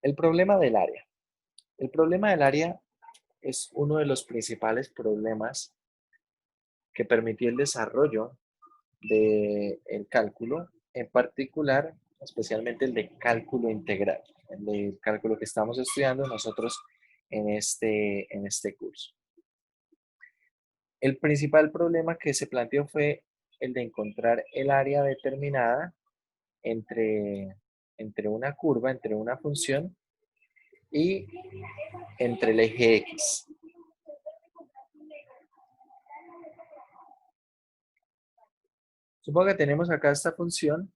El problema del área. El problema del área es uno de los principales problemas que permitió el desarrollo del cálculo, en particular, especialmente el de cálculo integral, el de cálculo que estamos estudiando nosotros en este curso. El principal problema que se planteó fue el de encontrar el área determinada entre, entre una curva, entre una función y entre el eje X. Supongo que tenemos acá esta función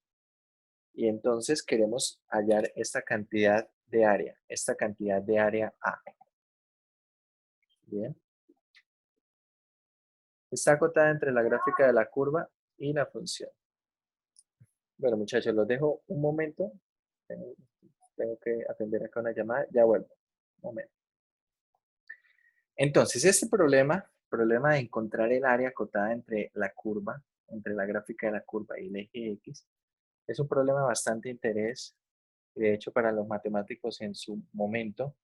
y entonces queremos hallar esta cantidad de área A. Bien. Está acotada entre la gráfica de la curva y la función. Bueno, muchachos, los dejo un momento. Tengo, tengo que atender acá una llamada. Ya vuelvo. Un momento. Entonces, este problema de encontrar el área acotada entre la curva, entre la gráfica de la curva y el eje X, es un problema de bastante interés. De hecho, para los matemáticos en su momento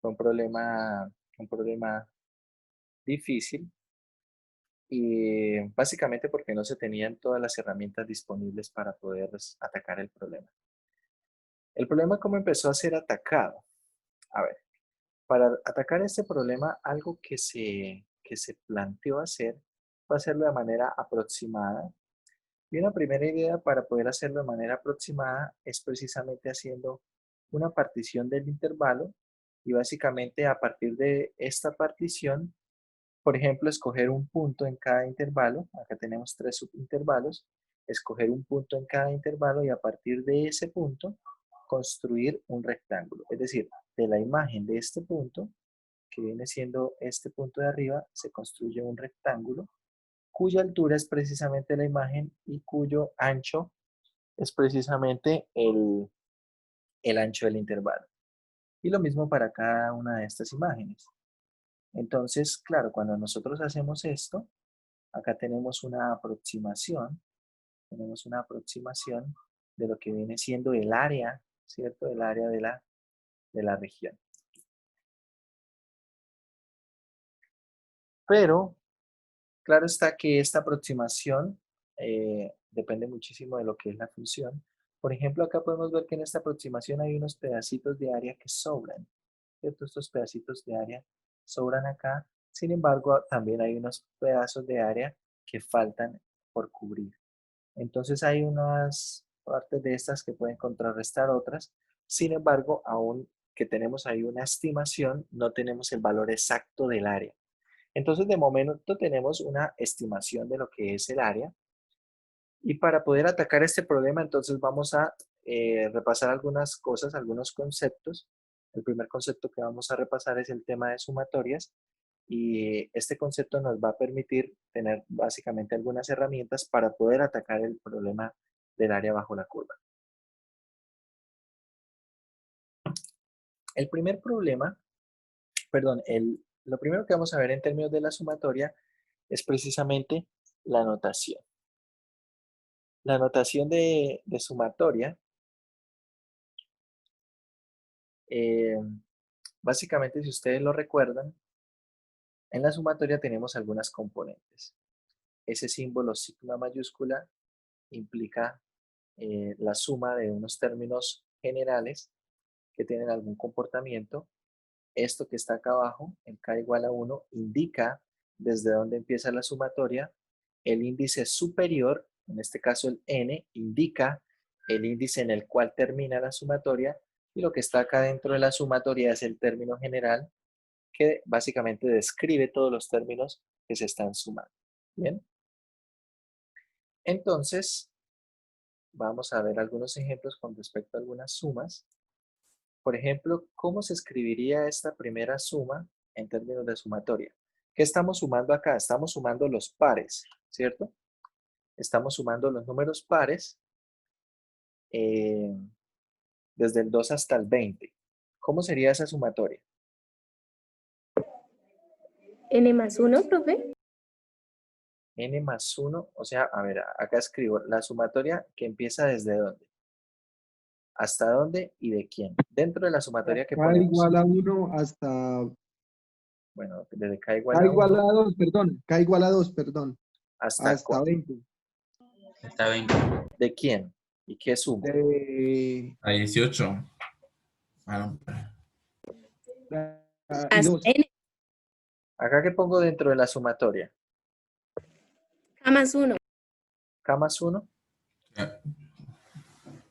fue un problema difícil y básicamente porque no se tenían todas las herramientas disponibles para poder atacar el problema. El problema, ¿cómo empezó a ser atacado? A ver, para atacar este problema, algo que se planteó hacer fue hacerlo de manera aproximada. Y una primera idea para poder hacerlo de manera aproximada es precisamente haciendo una partición del intervalo y básicamente a partir de esta partición, por ejemplo, escoger un punto en cada intervalo. Acá tenemos 3 subintervalos. Escoger un punto en cada intervalo y a partir de ese punto construir un rectángulo. Es decir, de la imagen de este punto, que viene siendo este punto de arriba, se construye un rectángulo cuya altura es precisamente la imagen y cuyo ancho es precisamente el ancho del intervalo. Y lo mismo para cada una de estas imágenes. Entonces, claro, cuando nosotros hacemos esto, acá tenemos una aproximación de lo que viene siendo el área, ¿cierto? El área de la región. Pero, claro está que esta aproximación depende muchísimo de lo que es la función. Por ejemplo, acá podemos ver que en esta aproximación hay unos pedacitos de área que sobran, ¿cierto? Estos pedacitos de área sobran acá. Sin embargo, también hay unos pedazos de área que faltan por cubrir. Entonces hay unas partes de estas que pueden contrarrestar otras. Sin embargo, aún que tenemos ahí una estimación, no tenemos el valor exacto del área. Entonces, de momento tenemos una estimación de lo que es el área. Y para poder atacar este problema, entonces vamos a repasar algunas cosas, algunos conceptos. El primer concepto que vamos a repasar es el tema de sumatorias. Y este concepto nos va a permitir tener básicamente algunas herramientas para poder atacar el problema del área bajo la curva. El primer problema, perdón, lo primero que vamos a ver en términos de la sumatoria es precisamente la notación. La notación de sumatoria, eh, básicamente, si ustedes lo recuerdan, en la sumatoria tenemos algunas componentes. Ese símbolo sigma mayúscula implica la suma de unos términos generales que tienen algún comportamiento. Esto que está acá abajo, en k igual a 1, indica desde dónde empieza la sumatoria. El índice superior, en este caso el n, indica el índice en el cual termina la sumatoria. Y lo que está acá dentro de la sumatoria es el término general, que básicamente describe todos los términos que se están sumando. Bien, entonces vamos a ver algunos ejemplos con respecto a algunas sumas. Por ejemplo, ¿cómo se escribiría esta primera suma en términos de sumatoria? ¿Qué estamos sumando acá? Estamos sumando los pares, ¿cierto? Estamos sumando los números pares eh, desde el 2 hasta el 20. ¿Cómo sería esa sumatoria? N más 1, profe. N más 1, o sea, a ver, acá escribo la sumatoria que empieza desde dónde. ¿Hasta dónde y de quién? Dentro de la sumatoria que K ponemos. igual a 1 hasta... Bueno, desde k igual K a igual 1 a 2, perdón. K igual a 2, perdón. hasta Hasta 20. Está 20. ¿de quién? ¿Y qué sumo? De... A 18. Ah, no. Y Hasta 2. N, ¿Acá qué pongo dentro de la sumatoria? K más 1. K más 1.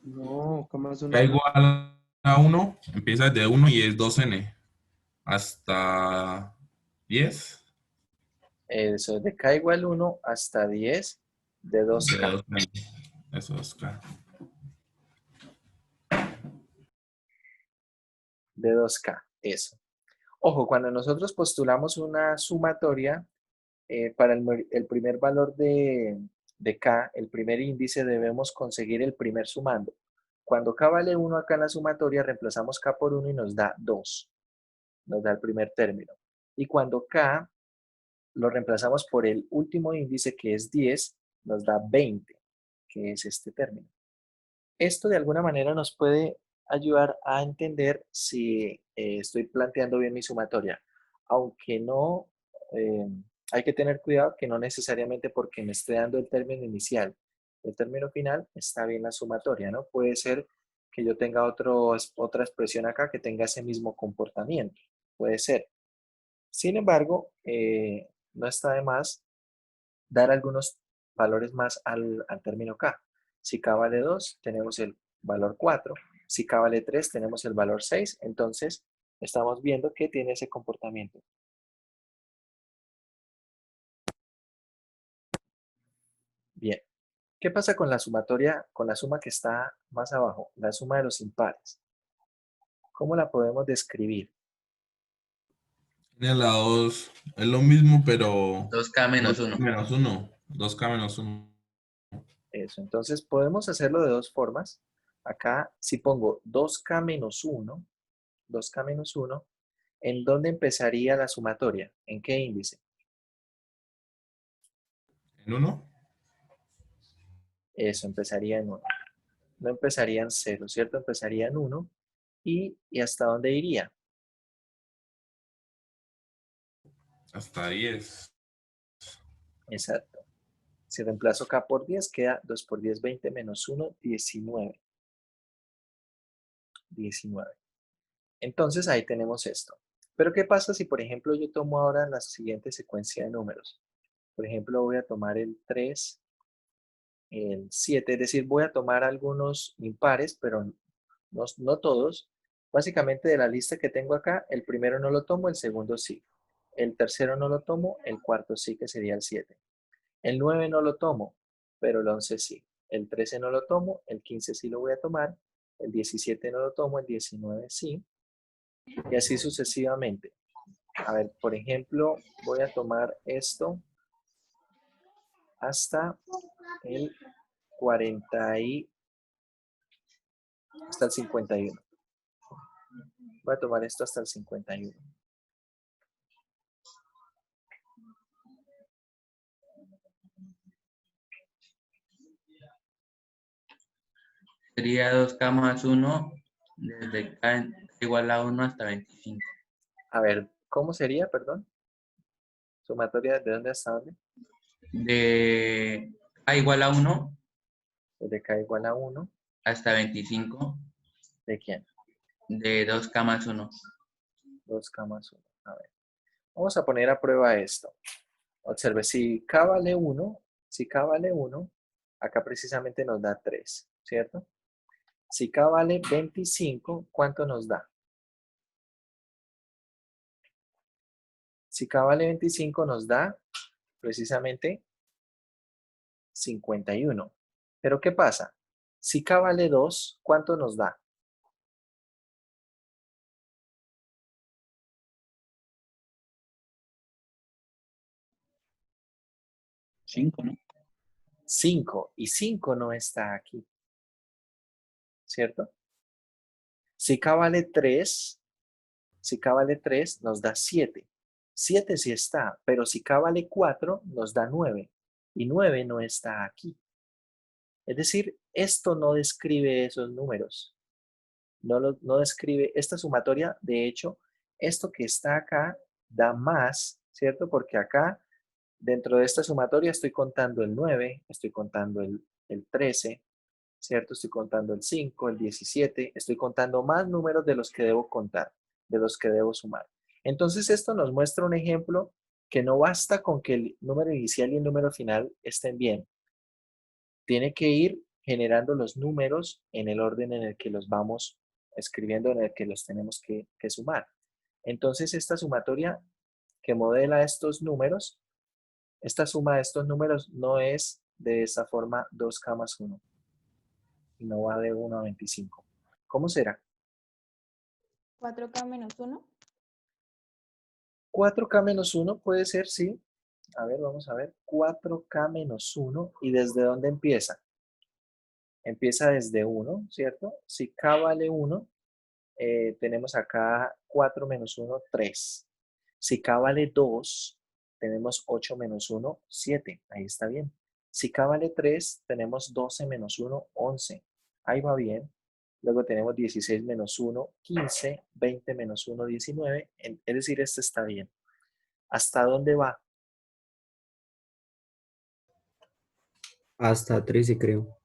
No, K más 1. K igual a 1, empieza desde 1 y es 2n hasta 10 Eso, de k igual 1 hasta 10 de de 2k. 2n. Eso es K. De 2k, eso. Ojo, cuando nosotros postulamos una sumatoria, para el primer valor de k, el primer índice, debemos conseguir el primer sumando. Cuando k vale 1 acá en la sumatoria, reemplazamos k por 1 y nos da 2. Nos da el primer término. Y cuando k lo reemplazamos por el último índice, que es 10, nos da 20, que es este término. Esto de alguna manera nos puede ayudar a entender si estoy planteando bien mi sumatoria, aunque no, hay que tener cuidado que no necesariamente porque me esté dando el término inicial, el término final, está bien la sumatoria, ¿no? Puede ser que yo tenga otra expresión acá que tenga ese mismo comportamiento, puede ser. Sin embargo, no está de más dar algunos valores más al término k. Si k vale 2, tenemos el valor 4. Si k vale 3, tenemos el valor 6. Entonces, estamos viendo que tiene ese comportamiento. Bien. ¿Qué pasa con la sumatoria, con la suma que está más abajo? La suma de los impares. ¿Cómo la podemos describir? Tiene la 2, es lo mismo, pero 2K menos 1. menos 1. 2K menos 1. Eso. Entonces, podemos hacerlo de dos formas. Acá, si pongo 2k menos 1, 2k menos 1, ¿en dónde empezaría la sumatoria? ¿En qué índice? ¿En 1? Eso, empezaría en 1. No empezaría en 0, ¿cierto? Empezaría en 1. ¿Y hasta dónde iría? Hasta 10. Exacto. Si reemplazo k por 10, queda 2 por 10, 20 menos 1, 19. 19. Entonces ahí tenemos esto. Pero ¿qué pasa si, por ejemplo, yo tomo ahora la siguiente secuencia de números? Por ejemplo, voy a tomar el 3, el 7, es decir, voy a tomar algunos impares, pero no todos. Básicamente de la lista que tengo acá, el primero no lo tomo, el segundo sí. El tercero no lo tomo, el cuarto sí, que sería el 7. El 9 no lo tomo, pero el 11 sí. El 13 no lo tomo, el 15 sí lo voy a tomar, el 17 no lo tomo, el 19 sí, y así sucesivamente. A ver, por ejemplo, voy a tomar esto hasta el 40 y hasta el 51. Voy a tomar esto hasta el 51. Sería 2K más 1 desde K igual a 1 hasta 25. A ver, ¿cómo sería, perdón? Sumatoria de dónde hasta dónde? De K igual a 1 Desde k igual a 1. hasta 25. ¿De quién? De 2K más 1. 2k más 1. A ver. Vamos a poner a prueba esto. Observe, si k vale 1, si k vale 1, acá precisamente nos da 3, ¿cierto? Si k vale 25, ¿cuánto nos da? Si k vale 25 nos da precisamente 51. Pero ¿qué pasa? Si k vale 2, ¿cuánto nos da? 5, ¿no? 5. Y 5 no está aquí, ¿cierto? Si k vale 3, si k vale 3 nos da 7. 7 sí está, pero si k vale 4 nos da 9. Y 9 no está aquí. Es decir, esto no describe esos números. no describe esta sumatoria. De hecho, esto que está acá da más, ¿cierto? Porque acá, dentro de esta sumatoria, estoy contando el 9, estoy contando el 13, ¿cierto? Estoy contando el 5, el 17, estoy contando más números de los que debo contar, de los que debo sumar. Entonces, esto nos muestra un ejemplo que no basta con que el número inicial y el número final estén bien. Tiene que ir generando los números en el orden en el que los vamos escribiendo, en el que los tenemos que sumar. Entonces, esta sumatoria que modela estos números, esta suma de estos números no es de esta forma 2K más 1, y no va de 1 a 25. ¿Cómo será? 4K menos 1. 4K menos 1 puede ser, sí. A ver, vamos a ver. 4K menos 1. ¿Y desde dónde empieza? Empieza desde 1, ¿cierto? Si K vale 1, tenemos acá 4 menos 1, 3. Si K vale 2, tenemos 8 menos 1, 7. Ahí está bien. Si K vale 3, tenemos 12 menos 1, 11. Ahí va bien. Luego tenemos 16 menos 1, 15. 20 menos 1, 19. Es decir, este está bien. ¿Hasta dónde va? Hasta 13, creo.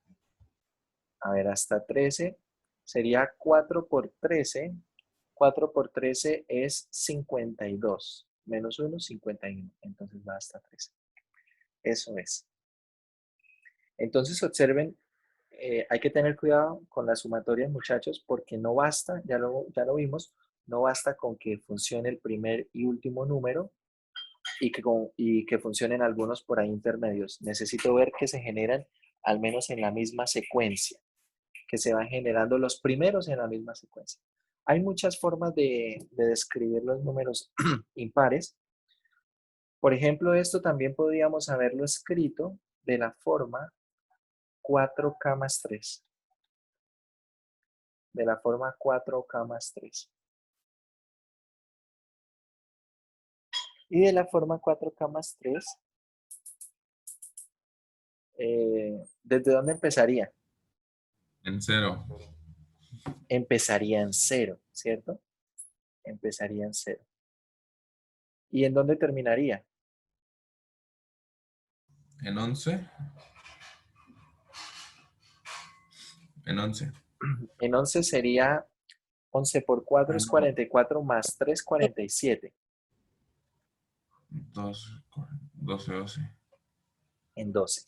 A ver, hasta 13. Sería 4 por 13. 4 por 13 es 52. Menos 1, 51. Entonces va hasta 13. Eso es. Entonces observen, hay que tener cuidado con las sumatorias, muchachos, porque no basta, ya lo vimos, no basta con que funcione el primer y último número y que funcionen algunos por ahí intermedios. Necesito ver que se generan al menos en la misma secuencia, que se van generando los primeros en la misma secuencia. Hay muchas formas de describir los números impares. Por ejemplo, esto también podríamos haberlo escrito de la forma 4K más 3. De la forma 4K más 3. Y de la forma 4K más 3, ¿desde dónde empezaría? En 0. Empezaría en 0, ¿cierto? Empezaría en 0. ¿Y en dónde terminaría? En 11. En 11. En 11 sería 11 por 4 es 44 más 3, 47. 12, 12. En 12.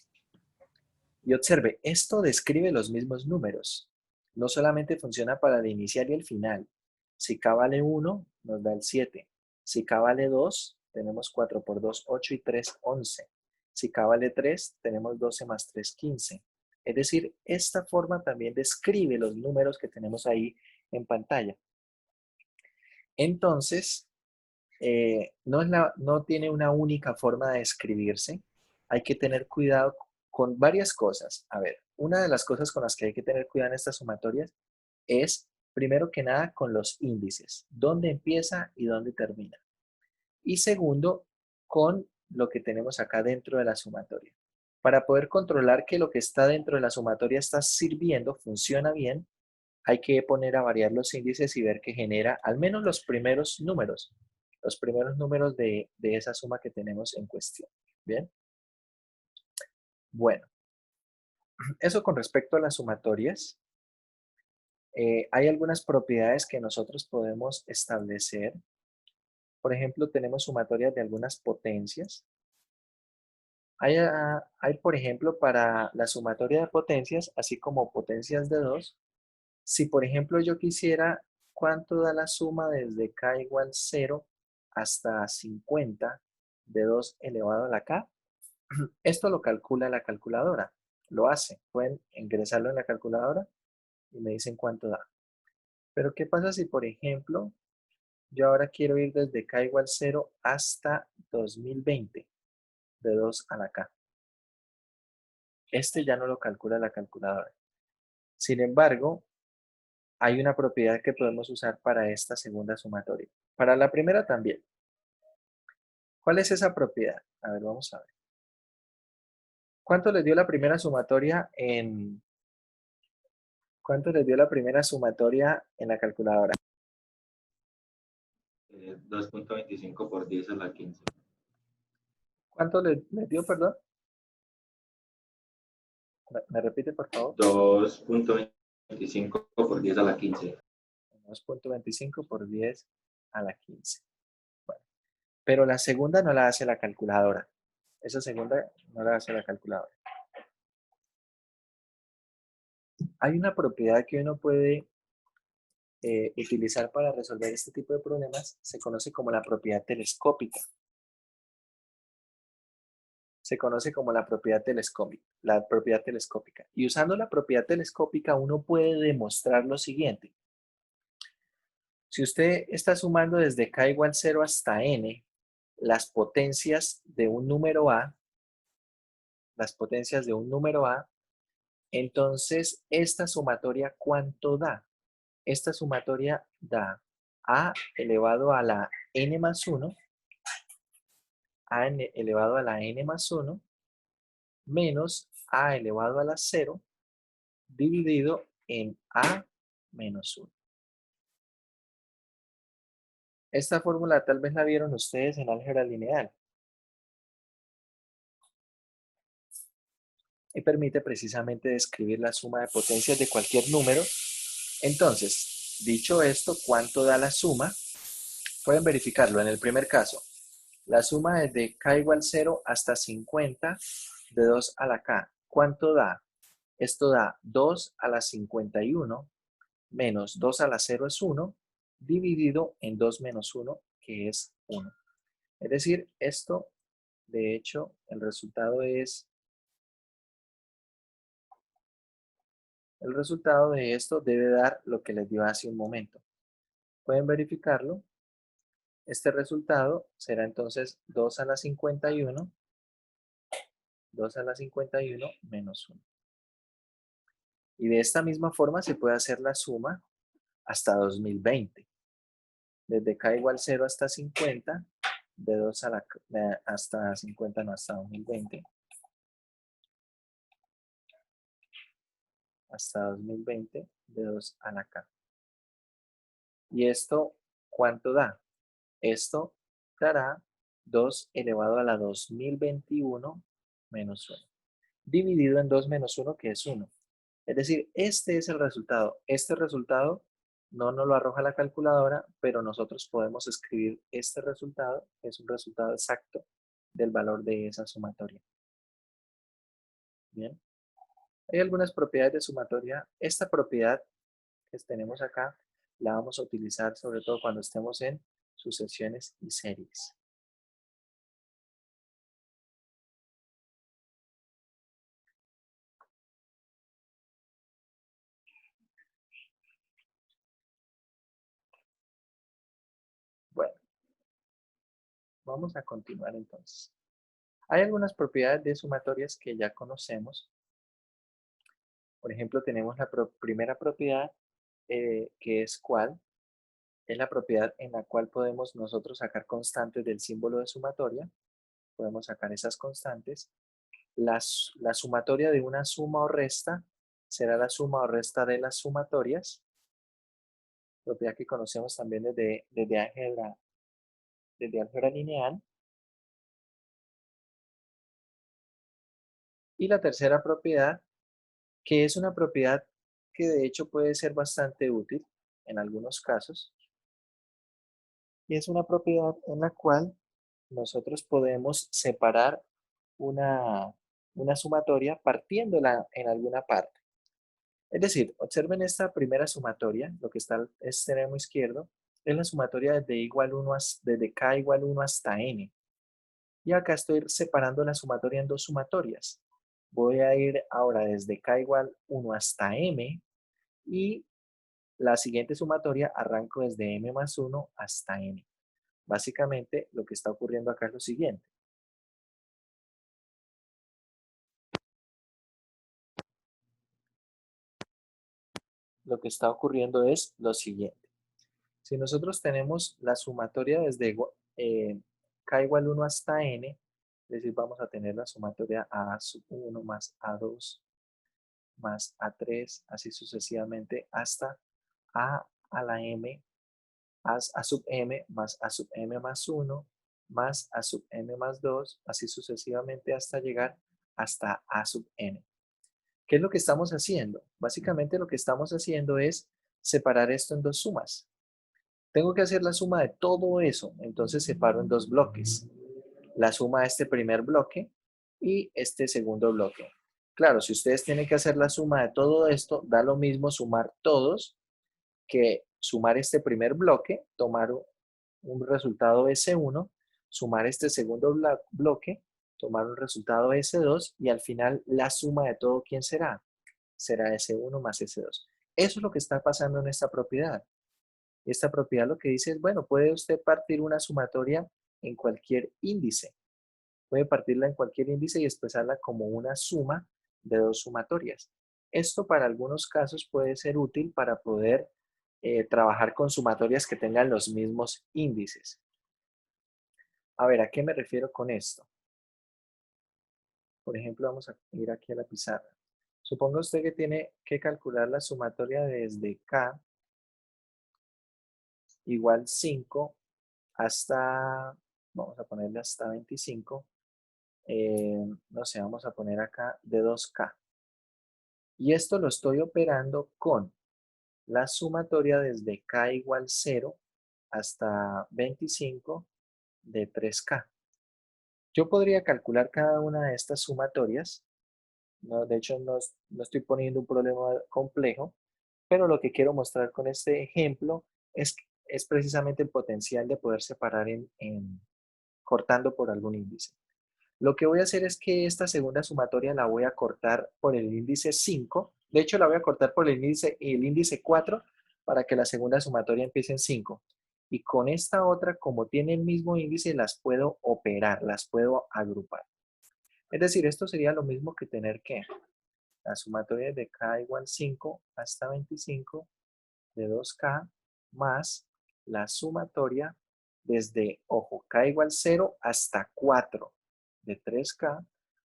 Y observe, esto describe los mismos números. No solamente funciona para el inicial y el final. Si K vale 1, nos da el 7. Si K vale 2, tenemos 4 por 2, 8 y 3, 11. Si K vale 3, tenemos 12 más 3, 15. Es decir, esta forma también describe los números que tenemos ahí en pantalla. Entonces, no tiene una única forma de escribirse. Hay que tener cuidado con varias cosas. A ver, una de las cosas con las que hay que tener cuidado en estas sumatorias es, primero que nada, con los índices. ¿Dónde empieza y dónde termina? Y segundo, con lo que tenemos acá dentro de la sumatoria. Para poder controlar que lo que está dentro de la sumatoria está sirviendo, funciona bien, hay que poner a variar los índices y ver que genera al menos los primeros números de esa suma que tenemos en cuestión. ¿Bien? Bueno, eso con respecto a las sumatorias. Hay algunas propiedades que nosotros podemos establecer. Por ejemplo, tenemos sumatorias de algunas potencias. Hay, por ejemplo, para la sumatoria de potencias, así como potencias de 2, si por ejemplo yo quisiera cuánto da la suma desde k igual 0 hasta 50 de 2 elevado a la k, esto lo calcula la calculadora, lo hace. Pueden ingresarlo en la calculadora y me dicen cuánto da. Pero ¿qué pasa si, por ejemplo, yo ahora quiero ir desde k igual 0 hasta 2020 de 2 a la k? Este ya no lo calcula la calculadora. Sin embargo, hay una propiedad que podemos usar para esta segunda sumatoria. Para la primera también. ¿Cuál es esa propiedad? A ver, vamos a ver. ¿Cuánto les dio la primera sumatoria en ¿Cuánto les dio la primera sumatoria en la calculadora? 2.25 por 10 a la 15. ¿Cuánto les dio, perdón? ¿Me repite, por favor? 2.25 por 10 a la 15. 2.25 por 10 a la 15. Bueno, pero la segunda no la hace la calculadora. Esa segunda no la hace la calculadora. Hay una propiedad que uno puede utilizar para resolver este tipo de problemas. Se conoce como la propiedad telescópica. Se conoce como la propiedad telescópica. Y usando la propiedad telescópica uno puede demostrar lo siguiente. Si usted está sumando desde k igual 0 hasta n las potencias de un número a, entonces esta sumatoria, ¿cuánto da? Esta sumatoria da a elevado a la n más 1, elevado a la n más 1, menos a elevado a la 0, dividido en a menos 1. Esta fórmula tal vez la vieron ustedes en álgebra lineal. Y permite precisamente describir la suma de potencias de cualquier número. Entonces, dicho esto, ¿cuánto da la suma? Pueden verificarlo en el primer caso. La suma desde k igual 0 hasta 50 de 2 a la k. ¿Cuánto da? Esto da 2 a la 51 menos 2 a la 0 es 1, dividido en 2 menos 1, que es 1. Es decir, esto, de hecho, el resultado de esto debe dar lo que les dio hace un momento. Pueden verificarlo. Este resultado será entonces 2 a la 51 menos 1. Y de esta misma forma se puede hacer la suma hasta 2020. Desde k igual 0 hasta 50, de 2 a la, hasta 50, no, hasta 2020. Hasta 2020, de 2 a la k. ¿Y esto cuánto da? Esto dará 2 elevado a la 2021 menos 1. Dividido en 2 menos 1, que es 1. Es decir, este es el resultado. Este resultado no nos lo arroja la calculadora, pero nosotros podemos escribir este resultado, que es un resultado exacto del valor de esa sumatoria. Bien. Hay algunas propiedades de sumatoria. Esta propiedad que tenemos acá la vamos a utilizar sobre todo cuando estemos en sucesiones y series. Bueno, vamos a continuar entonces. Hay algunas propiedades de sumatorias que ya conocemos. Por ejemplo, tenemos la primera propiedad, que es ¿cuál? Es la propiedad en la cual podemos nosotros sacar constantes del símbolo de sumatoria. Podemos sacar esas constantes. La sumatoria de una suma o resta será la suma o resta de las sumatorias. Propiedad que conocemos también desde álgebra lineal. Y la tercera propiedad, que es una propiedad que de hecho puede ser bastante útil en algunos casos, y es una propiedad en la cual nosotros podemos separar una sumatoria partiéndola en alguna parte. Es decir, observen esta primera sumatoria, lo que está al extremo izquierdo, es la sumatoria desde k igual 1 hasta n. Y acá estoy separando la sumatoria en dos sumatorias. Voy a ir ahora desde k igual 1 hasta m y la siguiente sumatoria arranco desde m más 1 hasta n. Básicamente lo que está ocurriendo acá es lo siguiente. Lo que está ocurriendo es lo siguiente. Si nosotros tenemos la sumatoria desde k igual 1 hasta n, es decir, vamos a tener la sumatoria a1 más a2 más A3, así sucesivamente hasta a la m, a sub m más a sub m más 1, más a sub m más 2, así sucesivamente hasta llegar hasta a sub n. ¿Qué es lo que estamos haciendo? Básicamente lo que estamos haciendo es separar esto en dos sumas. Tengo que hacer la suma de todo eso, entonces separo en dos bloques. La suma de este primer bloque y este segundo bloque. Claro, si ustedes tienen que hacer la suma de todo esto, da lo mismo sumar todos que sumar este primer bloque, tomar un resultado S1, sumar este segundo bloque, tomar un resultado S2 y al final la suma de todo, ¿quién será? Será S1 más S2. Eso es lo que está pasando en esta propiedad. Esta propiedad lo que dice es, bueno, puede usted partir una sumatoria en cualquier índice. Puede partirla en cualquier índice y expresarla como una suma de dos sumatorias. Esto para algunos casos puede ser útil para poder trabajar con sumatorias que tengan los mismos índices. A ver, ¿a qué me refiero con esto? Por ejemplo, vamos a ir aquí a la pizarra. Suponga usted que tiene que calcular la sumatoria desde K igual 5 hasta, vamos a ponerle hasta 25. No sé, vamos a poner acá de 2K. Y esto lo estoy operando con la sumatoria desde K igual 0 hasta 25 de 3K. Yo podría calcular cada una de estas sumatorias. No, de hecho, no estoy poniendo un problema complejo, pero lo que quiero mostrar con este ejemplo es precisamente el potencial de poder separar cortando por algún índice. Lo que voy a hacer es que esta segunda sumatoria la voy a cortar por el índice 5. De hecho, la voy a cortar por el índice 4 para que la segunda sumatoria empiece en 5. Y con esta otra, como tiene el mismo índice, las puedo operar, las puedo agrupar. Es decir, esto sería lo mismo que tener que la sumatoria de K igual 5 hasta 25 de 2K más la sumatoria desde, ojo, K igual 0 hasta 4 de 3K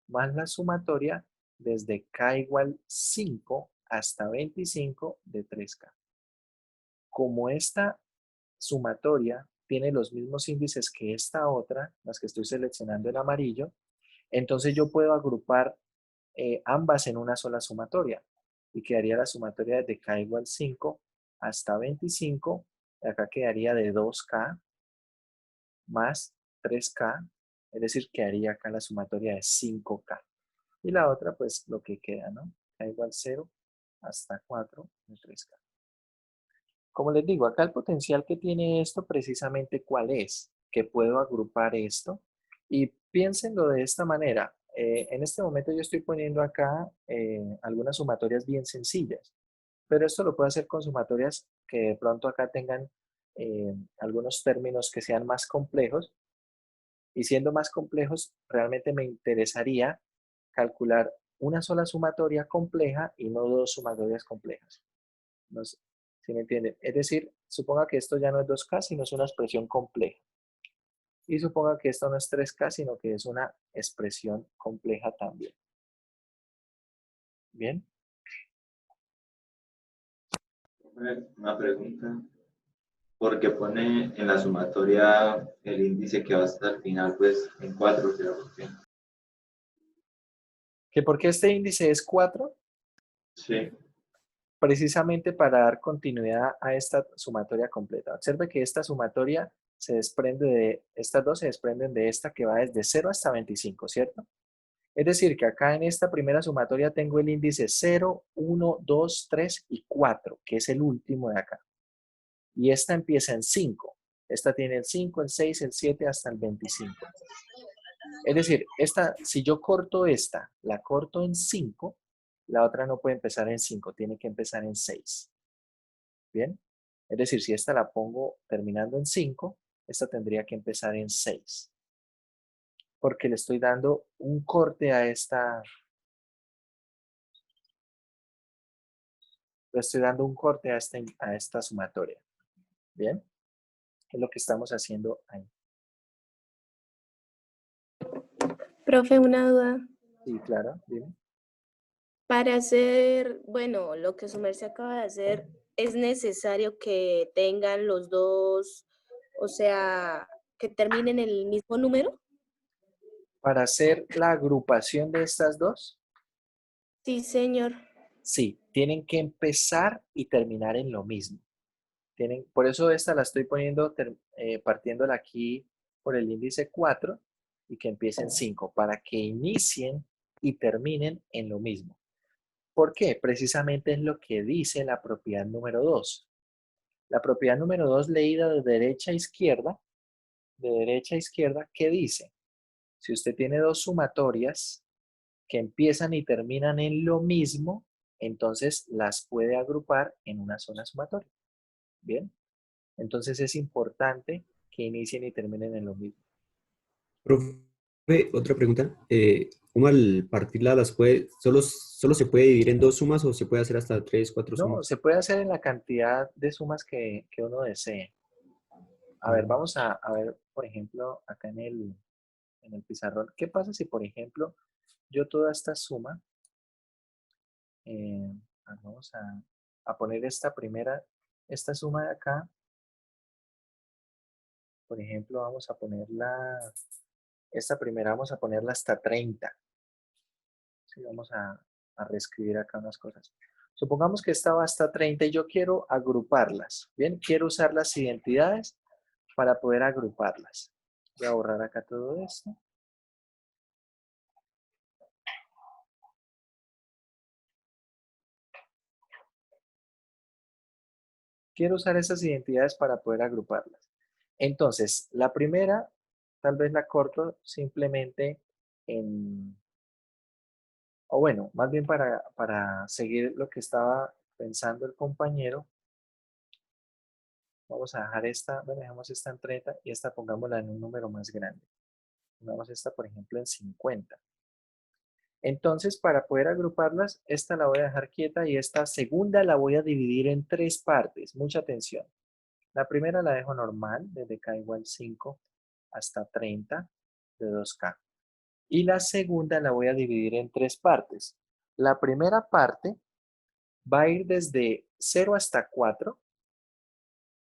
más la sumatoria desde K igual 5 hasta 25 de 3K. Como esta sumatoria tiene los mismos índices que esta otra, las que estoy seleccionando en amarillo, entonces yo puedo agrupar ambas en una sola sumatoria y quedaría la sumatoria desde K igual 5 hasta 25, y acá quedaría de 2K más 3K, es decir, quedaría acá la sumatoria de 5K. Y la otra, pues lo que queda, ¿no? K igual 0 hasta 4 de 3K. Como les digo, acá el potencial que tiene esto precisamente cuál es, que puedo agrupar esto y piénsenlo de esta manera. En este momento yo estoy poniendo acá algunas sumatorias bien sencillas, pero esto lo puedo hacer con sumatorias que de pronto acá tengan algunos términos que sean más complejos y siendo más complejos realmente me interesaría calcular una sola sumatoria compleja y no dos sumatorias complejas. No sé si me entienden. Es decir, suponga que esto ya no es 2K, sino es una expresión compleja. Y suponga que esto no es 3K, sino que es una expresión compleja también. ¿Bien? Una pregunta. ¿Por qué pone en la sumatoria el índice que va hasta el final, pues en 4? ¿Por qué? ¿Que por qué este índice es 4? Sí. Precisamente para dar continuidad a esta sumatoria completa. Observe que esta sumatoria se desprende de, estas dos se desprenden de esta que va desde 0 hasta 25, ¿cierto? Es decir, que acá en esta primera sumatoria tengo el índice 0, 1, 2, 3 y 4, que es el último de acá. Y esta empieza en 5. Esta tiene el 5, el 6, el 7 hasta el 25. Es decir, si yo corto esta, la corto en 5, la otra no puede empezar en 5, tiene que empezar en 6. ¿Bien? Es decir, si esta la pongo terminando en 5, esta tendría que empezar en 6. Porque le estoy dando un corte a esta. Le estoy dando un corte a esta sumatoria. ¿Bien? Es lo que estamos haciendo ahí. Profe, una duda. Sí, claro, dime. Para hacer, bueno, lo que su merced acaba de hacer, es necesario que tengan los dos, o sea, que terminen el mismo número. Para hacer la agrupación de estas dos, Sí, señor. sí, tienen que empezar y terminar en lo mismo. Por eso esta la estoy poniendo, partiéndola aquí por el índice 4 y que empiecen 5, para que inicien y terminen en lo mismo. ¿Por qué? Precisamente es lo que dice la propiedad número 2. La propiedad número 2 leída de derecha a izquierda, ¿qué dice? Si usted tiene dos sumatorias que empiezan y terminan en lo mismo, entonces las puede agrupar en una sola sumatoria. ¿Bien? Entonces es importante que inicien y terminen en lo mismo. Profe, otra pregunta. ¿Cómo al partirla solo se puede dividir en dos sumas o se puede hacer hasta tres, cuatro No, sumas? se puede hacer en la cantidad de sumas que uno desee. A ver, Mm. vamos a ver, por ejemplo, acá en el pizarrón. ¿Qué pasa si, por ejemplo, yo toda esta suma, eh, vamos a poner esta suma de acá, por ejemplo, vamos a ponerla, esta primera vamos a ponerla hasta 30. Sí, vamos a reescribir acá unas cosas. Supongamos que esta va hasta 30 y yo quiero agruparlas. Bien, quiero usar las identidades para poder agruparlas. Voy a borrar acá todo esto. Quiero usar esas identidades para poder agruparlas. Entonces, la primera, tal vez la corto simplemente en, o bueno, más bien para seguir lo que estaba pensando el compañero, vamos a dejar esta, bueno, dejamos esta en 30 y esta pongámosla en un número más grande. Pongamos esta, por ejemplo, en 50. Entonces, para poder agruparlas, esta la voy a dejar quieta y esta segunda la voy a dividir en tres partes. Mucha atención. La primera la dejo normal, desde k igual 5 hasta 30 de 2k. Y la segunda la voy a dividir en tres partes. La primera parte va a ir desde 0 hasta 4.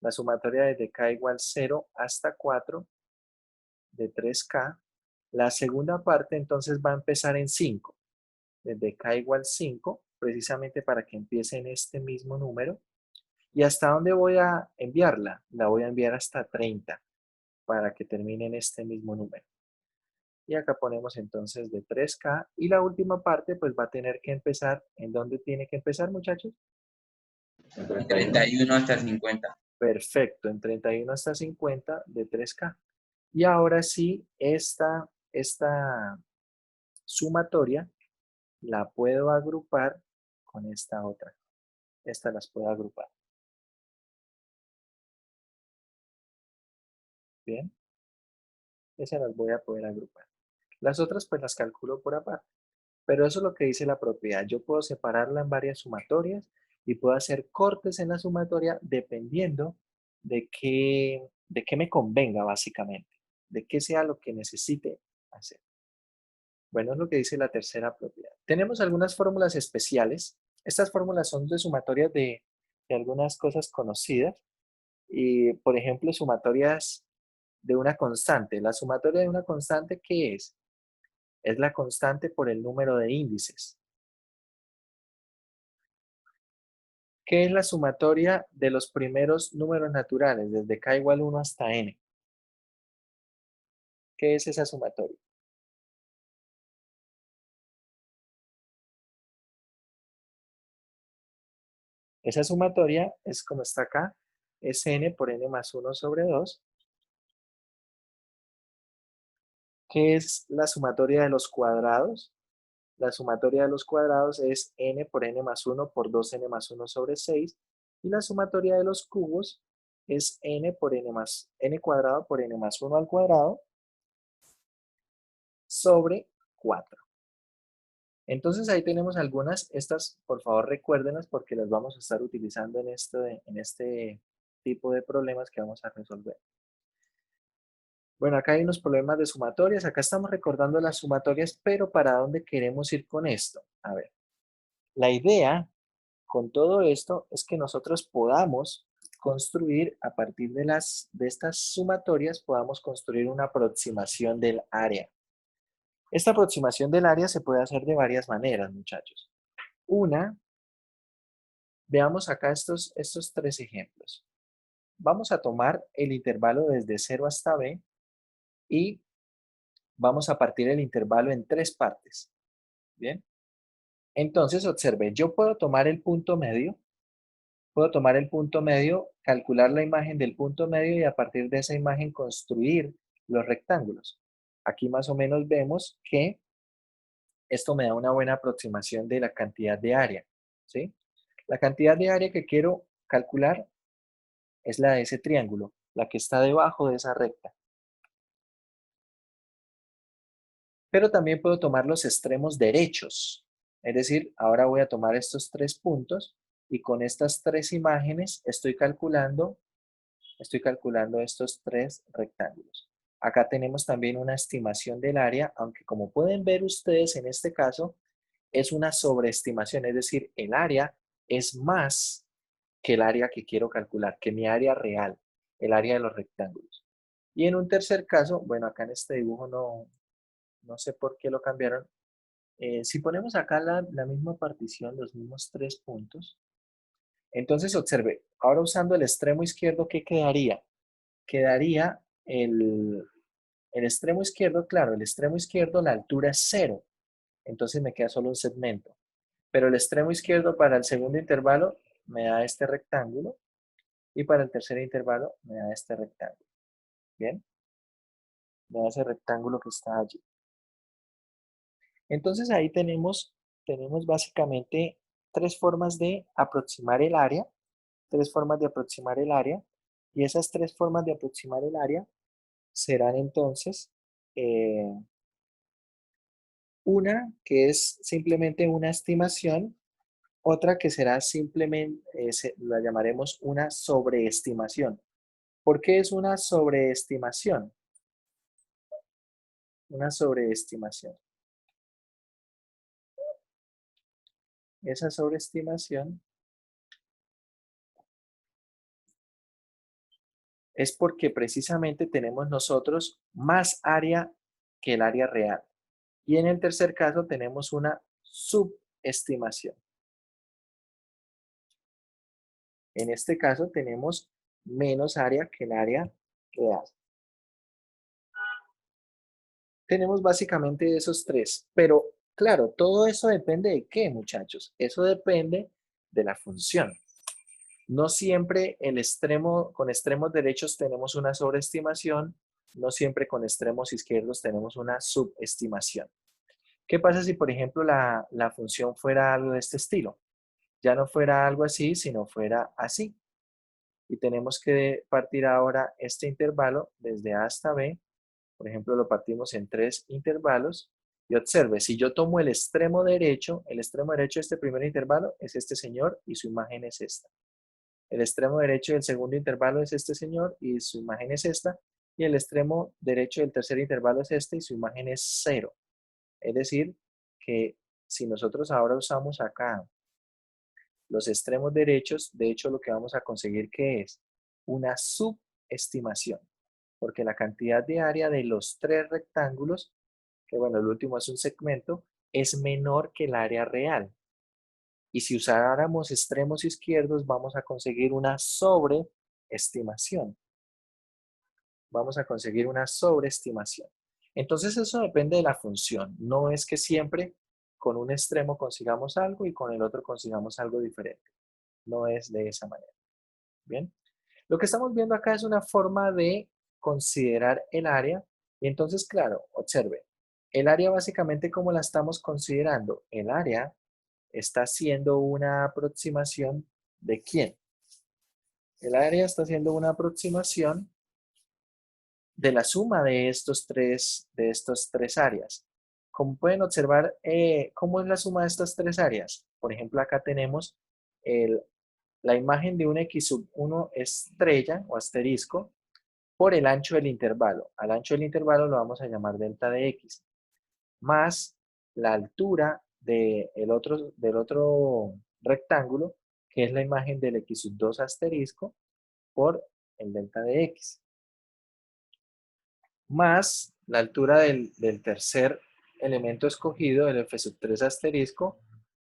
La sumatoria desde k igual 0 hasta 4 de 3k. La segunda parte entonces va a empezar en 5. Desde k igual 5, precisamente para que empiece en este mismo número. ¿Y hasta dónde voy a enviarla? La voy a enviar hasta 30 para que termine en este mismo número. Y acá ponemos entonces de 3k y la última parte pues va a tener que empezar. ¿En dónde tiene que empezar, muchachos? De 31 hasta 50. Perfecto, en 31 hasta 50 de 3k. Y ahora sí, esta sumatoria la puedo agrupar con esta otra. Estas las puedo agrupar. Bien, esas las voy a poder agrupar. Las otras pues las calculo por aparte. Pero eso es lo que dice la propiedad. Yo puedo separarla en varias sumatorias y puedo hacer cortes en la sumatoria dependiendo de qué me convenga básicamente, de qué sea lo que necesite hacer. Bueno, es lo que dice la tercera propiedad. Tenemos algunas fórmulas especiales. Estas fórmulas son de sumatorias de algunas cosas conocidas. Y, por ejemplo, sumatorias de una constante. La sumatoria de una constante, ¿qué es? Es la constante por el número de índices. ¿Qué es la sumatoria de los primeros números naturales, desde k igual 1 hasta n? ¿Qué es esa sumatoria? Esa sumatoria es como está acá, es n por n más 1 sobre 2. ¿Qué es la sumatoria de los cuadrados? La sumatoria de los cuadrados es n por n más 1 por 2n más 1 sobre 6. Y la sumatoria de los cubos es n por n cuadrado por n más 1 al cuadrado sobre 4. Entonces ahí tenemos algunas. Estas, por favor, recuérdenlas porque las vamos a estar utilizando en este tipo de problemas que vamos a resolver. Bueno, acá hay unos problemas de sumatorias. Acá estamos recordando las sumatorias, pero ¿para dónde queremos ir con esto? A ver. La idea con todo esto es que nosotros podamos construir, a partir de estas sumatorias, podamos construir una aproximación del área. Esta aproximación del área se puede hacer de varias maneras, muchachos. Una, veamos acá estos tres ejemplos. Vamos a tomar el intervalo desde 0 hasta b y vamos a partir el intervalo en 3 partes. ¿Bien? Entonces, observe, yo puedo tomar el punto medio, calcular la imagen del punto medio y a partir de esa imagen construir los rectángulos. Aquí más o menos vemos que esto me da una buena aproximación de la cantidad de área, ¿sí? La cantidad de área que quiero calcular es la de ese triángulo, la que está debajo de esa recta. Pero también puedo tomar los extremos derechos. Es decir, ahora voy a tomar estos 3 puntos y con estas 3 imágenes estoy calculando estos 3 rectángulos. Acá tenemos también una estimación del área, aunque como pueden ver ustedes en este caso, es una sobreestimación, es decir, el área es más que el área que quiero calcular, que mi área real, el área de los rectángulos. Y en un tercer caso, bueno, acá en este dibujo no sé por qué lo cambiaron. Si ponemos acá la misma partición, los mismos 3 puntos, entonces observe, ahora usando el extremo izquierdo, ¿qué quedaría? Quedaría el extremo izquierdo, claro, el extremo izquierdo la altura es 0, entonces me queda solo un segmento. Pero el extremo izquierdo para el segundo intervalo me da este rectángulo y para el tercer intervalo me da este rectángulo. ¿Bien? Me da ese rectángulo que está allí. Entonces ahí tenemos básicamente 3 formas de aproximar el área, y esas 3 formas de aproximar el área serán entonces una que es simplemente una estimación, otra que será simplemente, la llamaremos una sobreestimación. ¿Por qué es una sobreestimación? Una sobreestimación. Esa sobreestimación es porque precisamente tenemos nosotros más área que el área real. Y en el tercer caso tenemos una subestimación. En este caso tenemos menos área que el área real. Tenemos básicamente esos 3, pero claro, todo eso depende de qué, muchachos. Eso depende de la función. No siempre con extremos derechos tenemos una sobreestimación, no siempre con extremos izquierdos tenemos una subestimación. ¿Qué pasa si, por ejemplo, la función fuera algo de este estilo? Ya no fuera algo así, sino fuera así. Y tenemos que partir ahora este intervalo desde A hasta B. Por ejemplo, lo partimos en 3 intervalos. Y observe, si yo tomo el extremo derecho de este primer intervalo es este señor y su imagen es esta. El extremo derecho del segundo intervalo es este señor y su imagen es esta. Y el extremo derecho del tercer intervalo es este y su imagen es 0. Es decir, que si nosotros ahora usamos acá los extremos derechos, de hecho lo que vamos a conseguir que es una subestimación. Porque la cantidad de área de los 3 rectángulos, que bueno, el último es un segmento, es menor que el área real. Y si usáramos extremos izquierdos, vamos a conseguir una sobreestimación. Vamos a conseguir una sobreestimación. Entonces eso depende de la función. No es que siempre con un extremo consigamos algo y con el otro consigamos algo diferente. No es de esa manera. Bien. Lo que estamos viendo acá es una forma de considerar el área. Y entonces, claro, observe. El área básicamente, ¿cómo la estamos considerando? El área está haciendo una aproximación ¿de quién? El área está haciendo una aproximación de la suma de estos tres áreas. Como pueden observar, ¿cómo es la suma de estas 3 áreas? Por ejemplo, acá tenemos la imagen de un x sub 1 estrella o asterisco por el ancho del intervalo. Al ancho del intervalo lo vamos a llamar delta de x, más la altura del otro rectángulo, que es la imagen del x sub 2 asterisco por el delta de x, más la altura del tercer elemento escogido, el f sub 3 asterisco,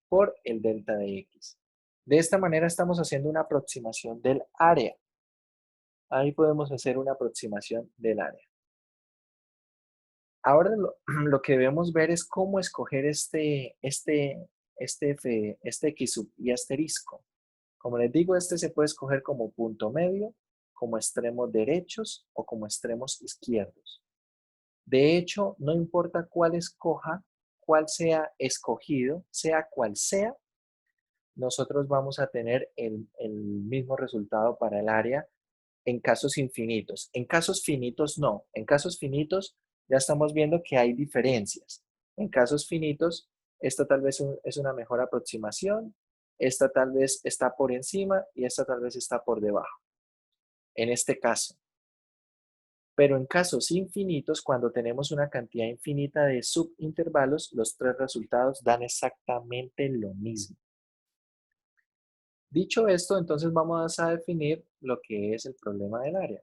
por el delta de x. De esta manera estamos haciendo una aproximación del área. Ahí podemos hacer una aproximación del área. Ahora lo que debemos ver es cómo escoger este x sub y asterisco. Como les digo, este se puede escoger como punto medio, como extremos derechos o como extremos izquierdos. De hecho, no importa cuál escoja, cuál sea escogido, sea cual sea, nosotros vamos a tener el mismo resultado para el área en casos infinitos. En casos finitos no. En casos finitos ya estamos viendo que hay diferencias. En casos finitos, esta tal vez es una mejor aproximación, esta tal vez está por encima y esta tal vez está por debajo. En este caso. Pero en casos infinitos, cuando tenemos una cantidad infinita de subintervalos, los tres resultados dan exactamente lo mismo. Dicho esto, entonces vamos a definir lo que es el problema del área.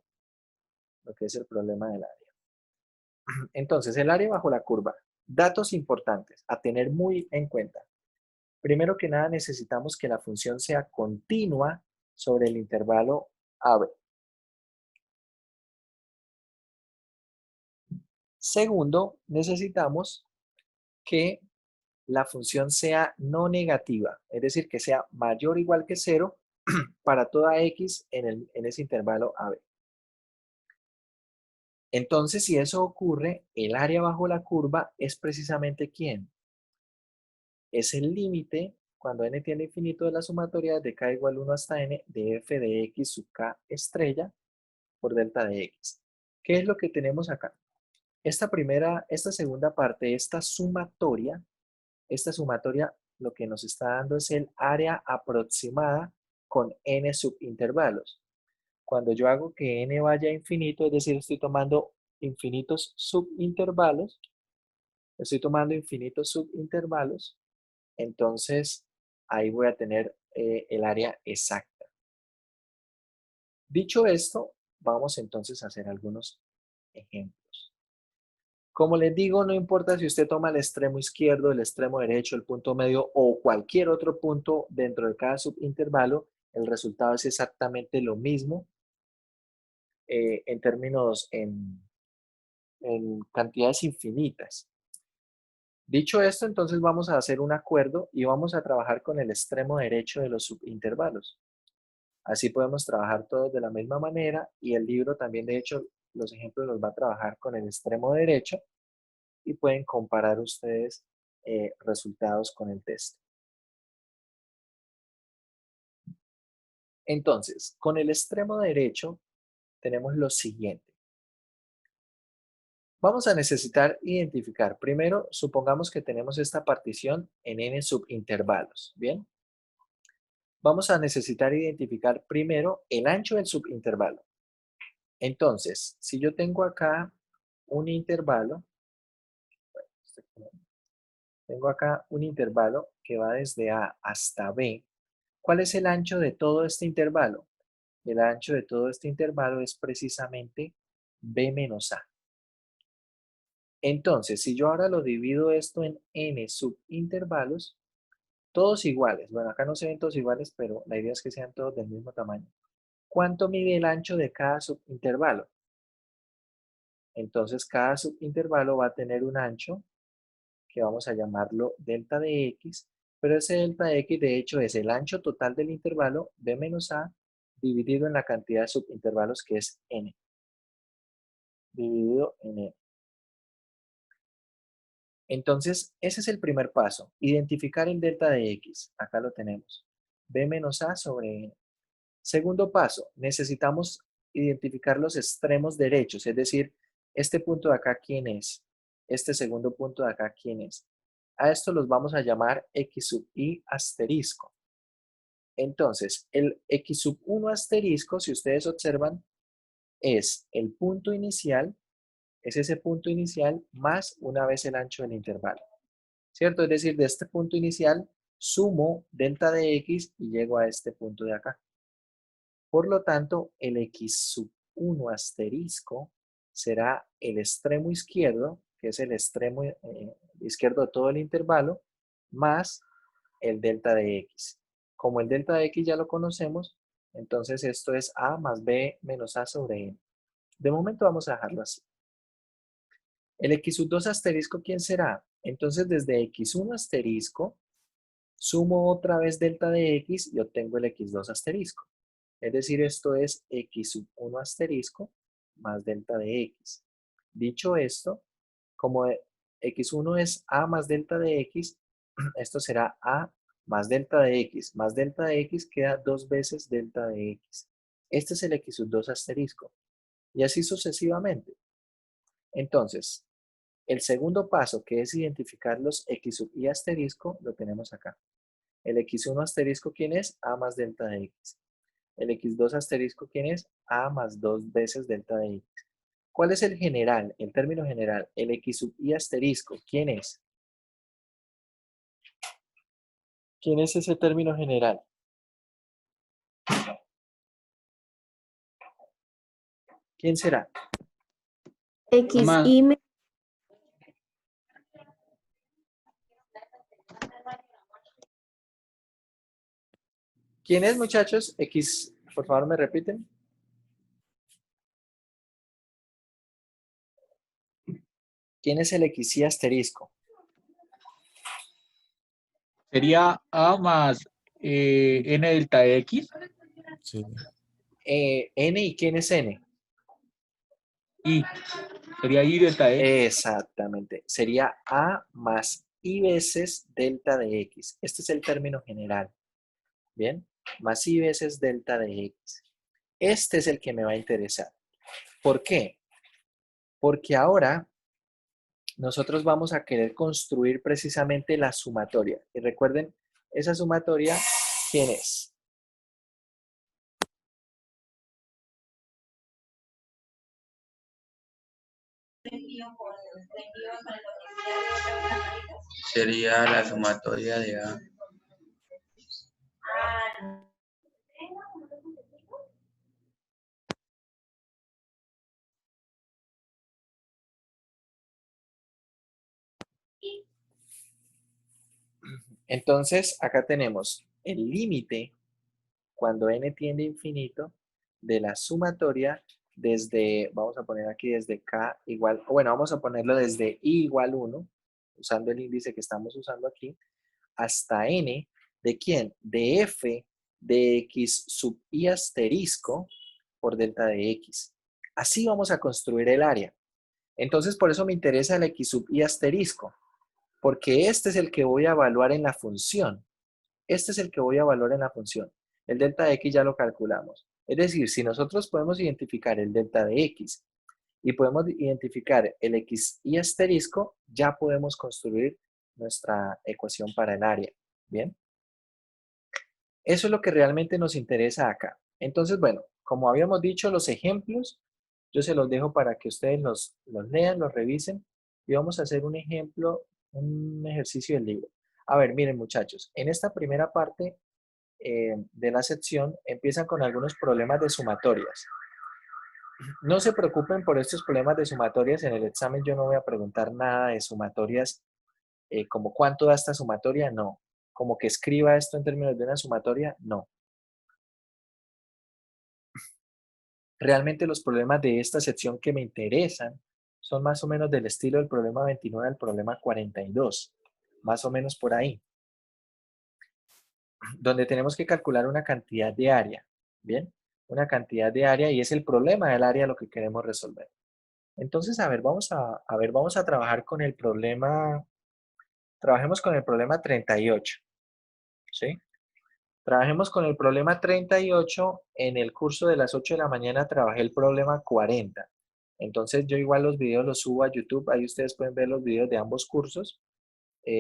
Entonces, el área bajo la curva. Datos importantes a tener muy en cuenta. Primero que nada, necesitamos que la función sea continua sobre el intervalo AB. Segundo, necesitamos que la función sea no negativa, es decir, que sea mayor o igual que 0 para toda x en ese intervalo AB. Entonces, si eso ocurre, el área bajo la curva es precisamente ¿quién? Es el límite, cuando n tiende a infinito, de la sumatoria de k igual 1 hasta n de f de x sub k estrella por delta de x. ¿Qué es lo que tenemos acá? Esta segunda parte, esta sumatoria lo que nos está dando es el área aproximada con n subintervalos. Cuando yo hago que n vaya a infinito, es decir, estoy tomando infinitos subintervalos, entonces ahí voy a tener el área exacta. Dicho esto, vamos entonces a hacer algunos ejemplos. Como les digo, no importa si usted toma el extremo izquierdo, el extremo derecho, el punto medio o cualquier otro punto dentro de cada subintervalo, el resultado es exactamente lo mismo en términos en cantidades infinitas. Dicho esto, entonces vamos a hacer un acuerdo y vamos a trabajar con el extremo derecho de los subintervalos. Así podemos trabajar todos de la misma manera y el libro también, de hecho, los ejemplos los va a trabajar con el extremo derecho y pueden comparar ustedes resultados con el texto. Entonces, con el extremo derecho tenemos lo siguiente. Vamos a necesitar identificar, primero, supongamos que tenemos esta partición en n subintervalos, ¿bien? Vamos a necesitar identificar primero el ancho del subintervalo. Entonces, si yo tengo acá un intervalo, que va desde A hasta B, ¿cuál es el ancho de todo este intervalo? El ancho de todo este intervalo es precisamente B menos A. Entonces, si yo ahora lo divido esto en n subintervalos, todos iguales. Bueno, acá no se ven todos iguales, pero la idea es que sean todos del mismo tamaño. ¿Cuánto mide el ancho de cada subintervalo? Entonces, cada subintervalo va a tener un ancho que vamos a llamarlo delta de x, pero ese delta de x de hecho es el ancho total del intervalo b menos a dividido en la cantidad de subintervalos que es n. Dividido en n. Entonces, ese es el primer paso. Identificar el delta de x. Acá lo tenemos. b menos a sobre n. Segundo paso, necesitamos identificar los extremos derechos, es decir, este punto de acá, ¿quién es? Este segundo punto de acá, ¿quién es? A esto los vamos a llamar x sub i asterisco. Entonces, el x sub 1 asterisco, si ustedes observan, es el punto inicial, es ese punto inicial más una vez el ancho del intervalo. ¿cierto? Es decir, de este punto inicial sumo delta de x y llego a este punto de acá. Por lo tanto, el x sub 1 asterisco será el extremo izquierdo, que es el extremo izquierdo de todo el intervalo, más el delta de x. Como el delta de x ya lo conocemos, entonces esto es a más b menos a sobre n. De momento vamos a dejarlo así. El x sub 2 asterisco, ¿quién será? Entonces desde x1 asterisco, sumo otra vez delta de x y obtengo el x2 asterisco. Es decir, esto es x sub 1 asterisco más delta de x. Dicho esto, como x1 es a más delta de x, esto será a más delta de x. Más delta de x queda 2 veces delta de x. Este es el x sub 2 asterisco. Y así sucesivamente. Entonces, el segundo paso, que es identificar los x sub y asterisco, lo tenemos acá. El x1 asterisco, ¿quién es? A más delta de x. El x2 asterisco, ¿quién es? A más 2 veces delta de x. ¿Cuál es el general, el término general? El x sub y asterisco, ¿quién es? ¿Quién es ese término general? ¿Quién será? X Más. y me- ¿Quién es, muchachos? X, por favor, ¿me repiten? ¿Quién es el x y asterisco? Sería A más N delta X. Sí. N, ¿y quién es N? Y sería I delta X. Exactamente. Sería A más I veces delta de X. Este es el término general. ¿Bien? Más I veces delta de X. Este es el que me va a interesar. ¿Por qué? Porque ahora nosotros vamos a querer construir precisamente la sumatoria. Y recuerden, esa sumatoria, ¿quién es? Sería la sumatoria de A. Entonces, acá tenemos el límite cuando n tiende a infinito de la sumatoria desde, vamos a poner aquí desde k igual, bueno, vamos a ponerlo desde i igual 1, usando el índice que estamos usando aquí, hasta n, ¿de quién? De f de x sub i asterisco por delta de x. Así vamos a construir el área. Entonces, por eso me interesa el x sub i asterisco, porque este es el que voy a evaluar en la función. Este es el que voy a evaluar en la función. El delta de x ya lo calculamos. Es decir, si nosotros podemos identificar el delta de x y podemos identificar el x y asterisco, ya podemos construir nuestra ecuación para el área. ¿Bien? Eso es lo que realmente nos interesa acá. Entonces, bueno, como habíamos dicho, los ejemplos, yo se los dejo para que ustedes los lean, los revisen y vamos a hacer un ejemplo, un ejercicio del libro. A ver, miren muchachos, en esta primera parte de la sección empiezan con algunos problemas de sumatorias. No se preocupen por estos problemas de sumatorias, en el examen yo no voy a preguntar nada de sumatorias, como cuánto da esta sumatoria, no. Como que escriba esto en términos de una sumatoria, no. Realmente los problemas de esta sección que me interesan son más o menos del estilo del problema 29 al problema 42, más o menos por ahí, donde tenemos que calcular una cantidad de área, ¿bien? Una cantidad de área y es el problema del área lo que queremos resolver. Entonces, a ver, vamos a trabajar con el problema, trabajemos con el problema 38, ¿sí? Trabajemos con el problema 38, en el curso de las 8 de la mañana trabajé el problema 40. Entonces yo igual los videos los subo a YouTube, ahí ustedes pueden ver los videos de ambos cursos.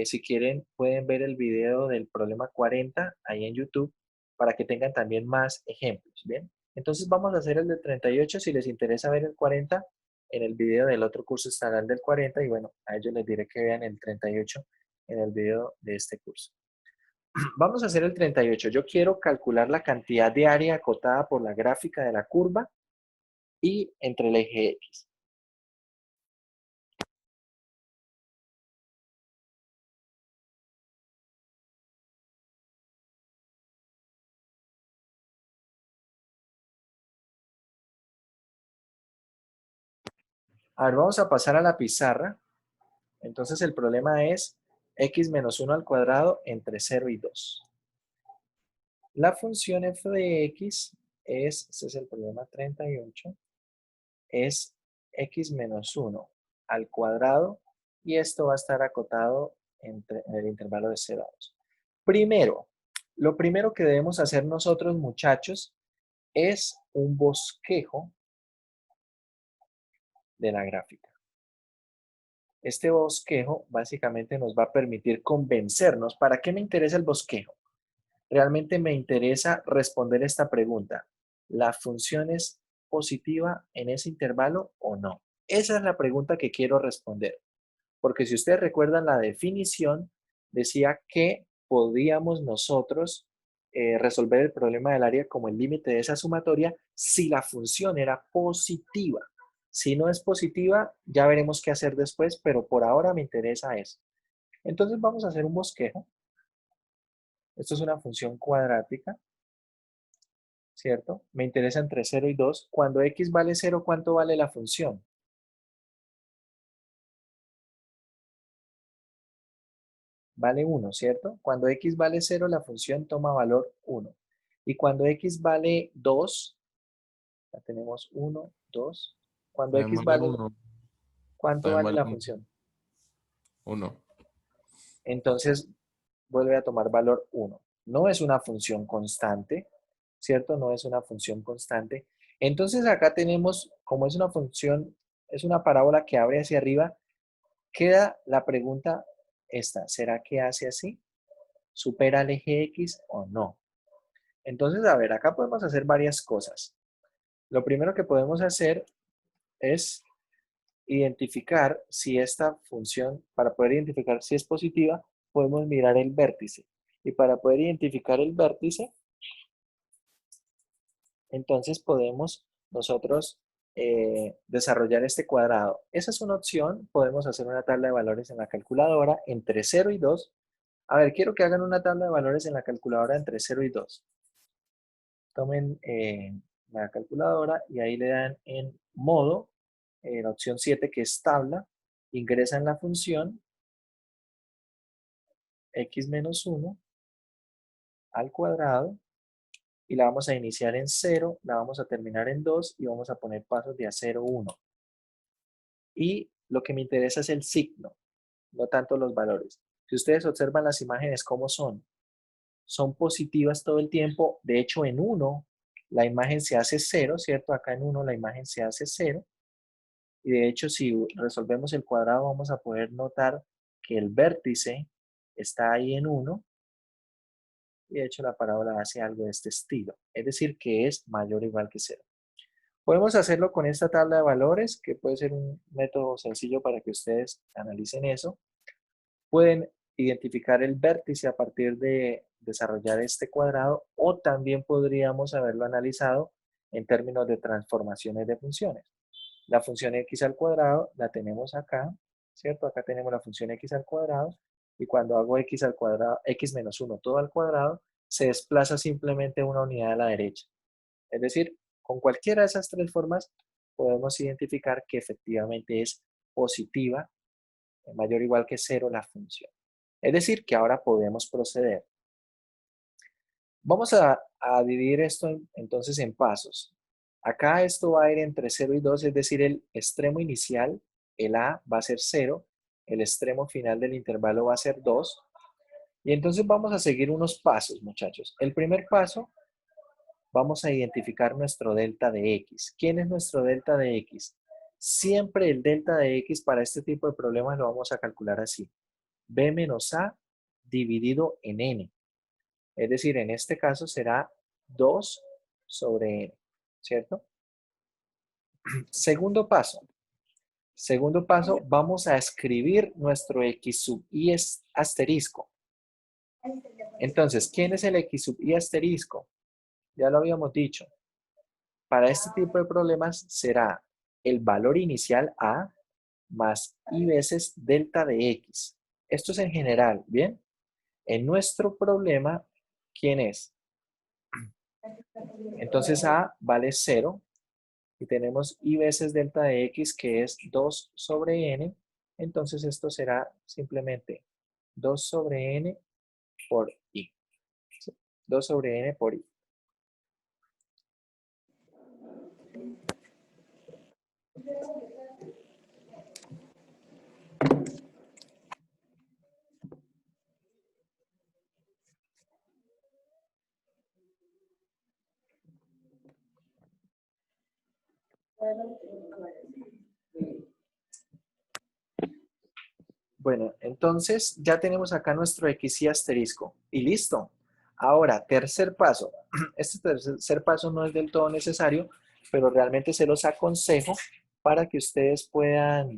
Si quieren pueden ver el video del problema 40 ahí en YouTube para que tengan también más ejemplos, ¿bien? Entonces vamos a hacer el del 38, si les interesa ver el 40, en el video del otro curso estará el del 40 y bueno, a ellos les diré que vean el 38 en el video de este curso. Vamos a hacer el 38. Yo quiero calcular la cantidad de área acotada por la gráfica de la curva y entre el eje X. A ver, vamos a pasar a la pizarra. Entonces el problema es x menos 1 al cuadrado entre 0 y 2. La función f de x es, este es el problema 38, es x menos 1 al cuadrado y esto va a estar acotado en el intervalo de 0 a 2. Primero, lo primero que debemos hacer nosotros, muchachos, es un bosquejo de la gráfica. Este bosquejo básicamente nos va a permitir convencernos. ¿Para qué me interesa el bosquejo? Realmente me interesa responder esta pregunta. ¿La función es positiva en ese intervalo o no? Esa es la pregunta que quiero responder. Porque si ustedes recuerdan la definición, decía que podíamos nosotros resolver el problema del área como el límite de esa sumatoria si la función era positiva. Si no es positiva, ya veremos qué hacer después, pero por ahora me interesa eso. Entonces vamos a hacer un bosquejo. Esto es una función cuadrática, ¿cierto? Me interesa entre 0 y 2. Cuando x vale 0, ¿cuánto vale la función? Vale 1, ¿cierto? Cuando x vale 0, la función toma valor 1. Y cuando x vale 2, ya tenemos 1, 2. Cuando x Vale vale, 1. ¿cuánto También vale vale la 1. función? 1. Entonces, vuelve a tomar valor 1. No es una función constante, ¿cierto? No es una función constante. Entonces, acá tenemos, como es una función, es una parábola que abre hacia arriba, queda la pregunta esta. ¿Será que hace así? ¿Supera el eje X o no? Entonces, a ver, acá podemos hacer varias cosas. Lo primero que podemos hacer es identificar si esta función, para poder identificar si es positiva, podemos mirar el vértice. Y para poder identificar el vértice, entonces podemos nosotros desarrollar este cuadrado. Esa es una opción. Podemos hacer una tabla de valores en la calculadora entre 0 y 2. A ver, quiero que hagan una tabla de valores en la calculadora entre 0 y 2. Tomen la calculadora y ahí le dan en modo, la opción 7 que es tabla, ingresan la función x menos 1 al cuadrado y la vamos a iniciar en 0, la vamos a terminar en 2 y vamos a poner pasos de a 0, 1. Y lo que me interesa es el signo, no tanto los valores. Si ustedes observan las imágenes, ¿cómo son? Son positivas todo el tiempo. De hecho, en 1 la imagen se hace 0, ¿cierto? Acá en 1 la imagen se hace 0. Y de hecho, si resolvemos el cuadrado, vamos a poder notar que el vértice está ahí en 1. Y de hecho, la parábola hace algo de este estilo. Es decir, que es mayor o igual que 0. Podemos hacerlo con esta tabla de valores, que puede ser un método sencillo para que ustedes analicen eso. Pueden identificar el vértice a partir de desarrollar este cuadrado, o también podríamos haberlo analizado en términos de transformaciones de funciones. La función x al cuadrado la tenemos acá, ¿cierto? Acá tenemos la función x al cuadrado, y cuando hago x al cuadrado, x menos 1 todo al cuadrado, se desplaza simplemente una unidad a la derecha. Es decir, con cualquiera de esas tres formas podemos identificar que efectivamente es positiva, mayor o igual que 0 la función. Es decir, que ahora podemos proceder. Vamos a dividir esto entonces en pasos. Acá esto va a ir entre 0 y 2, es decir, el extremo inicial, el A, va a ser 0, el extremo final del intervalo va a ser 2. Y entonces vamos a seguir unos pasos, muchachos. El primer paso, vamos a identificar nuestro delta de x. ¿Quién es nuestro delta de x? Siempre el delta de x para este tipo de problemas lo vamos a calcular así. B menos A dividido en n. Es decir, en este caso será 2 sobre n, ¿cierto? Segundo paso. Segundo paso, vamos a escribir nuestro x sub i asterisco. Entonces, ¿quién es el x sub i asterisco? Ya lo habíamos dicho. Para este tipo de problemas será el valor inicial a más i veces delta de x. Esto es en general, ¿bien? En nuestro problema, ¿quién es? Entonces a vale 0 y tenemos i veces delta de x que es 2 sobre n. Entonces esto será simplemente 2 sobre n por i. 2 sobre n por i. Bueno, entonces ya tenemos acá nuestro x y asterisco. Y listo. Ahora, tercer paso. Este tercer paso no es del todo necesario, pero realmente se los aconsejo para que ustedes puedan,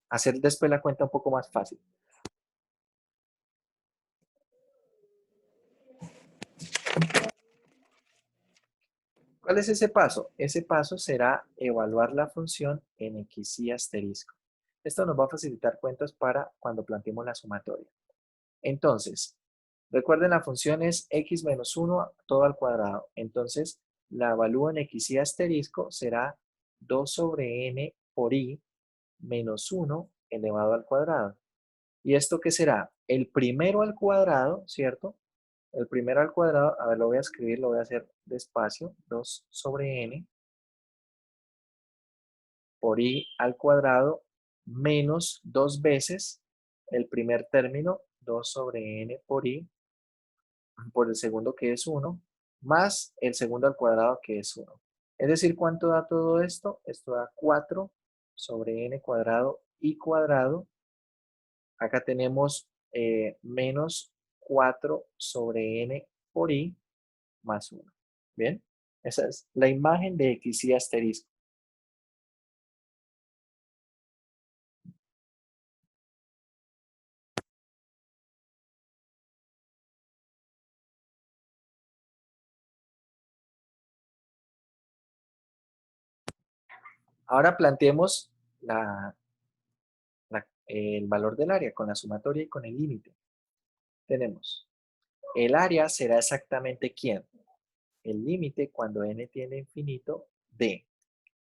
hacer después la cuenta un poco más fácil. ¿Cuál es ese paso? Ese paso será evaluar la función en x y asterisco. Esto nos va a facilitar cuentas para cuando planteemos la sumatoria. Entonces, recuerden la función es x menos 1 todo al cuadrado. Entonces, la evalúo en x y asterisco será 2 sobre n por i menos 1 elevado al cuadrado. ¿Y esto qué será? El primero al cuadrado, ¿cierto? El primero al cuadrado, a ver, lo voy a escribir, lo voy a hacer despacio. 2 sobre n por i al cuadrado menos 2 veces el primer término, 2 sobre n por i, por el segundo que es 1, más el segundo al cuadrado que es 1. Es decir, ¿cuánto da todo esto? Esto da 4 sobre n cuadrado i cuadrado. Acá tenemos menos 4 sobre n por i más 1. ¿Bien? Esa es la imagen de x y asterisco. Ahora planteemos el valor del área con la sumatoria y con el límite. Tenemos, el área será exactamente ¿quién? El límite cuando n tiende a infinito de.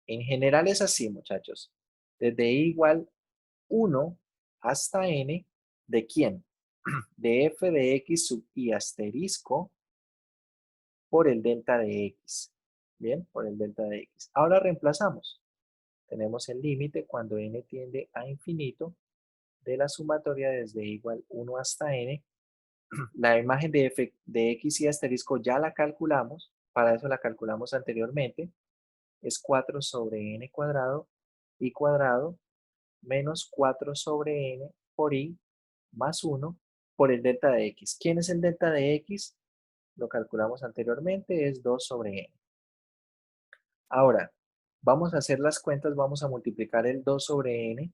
En general es así, muchachos. Desde i igual 1 hasta n, ¿de quién? De f de x sub i asterisco por el delta de x. Bien, por el delta de x. Ahora reemplazamos. Tenemos el límite cuando n tiende a infinito de la sumatoria desde igual 1 hasta n. La imagen de f de x y asterisco ya la calculamos. Para eso la calculamos anteriormente. Es 4 sobre n cuadrado y cuadrado menos 4 sobre n por i más 1 por el delta de x. ¿Quién es el delta de x? Lo calculamos anteriormente, es 2 sobre n. Ahora, vamos a hacer las cuentas, vamos a multiplicar el 2 sobre n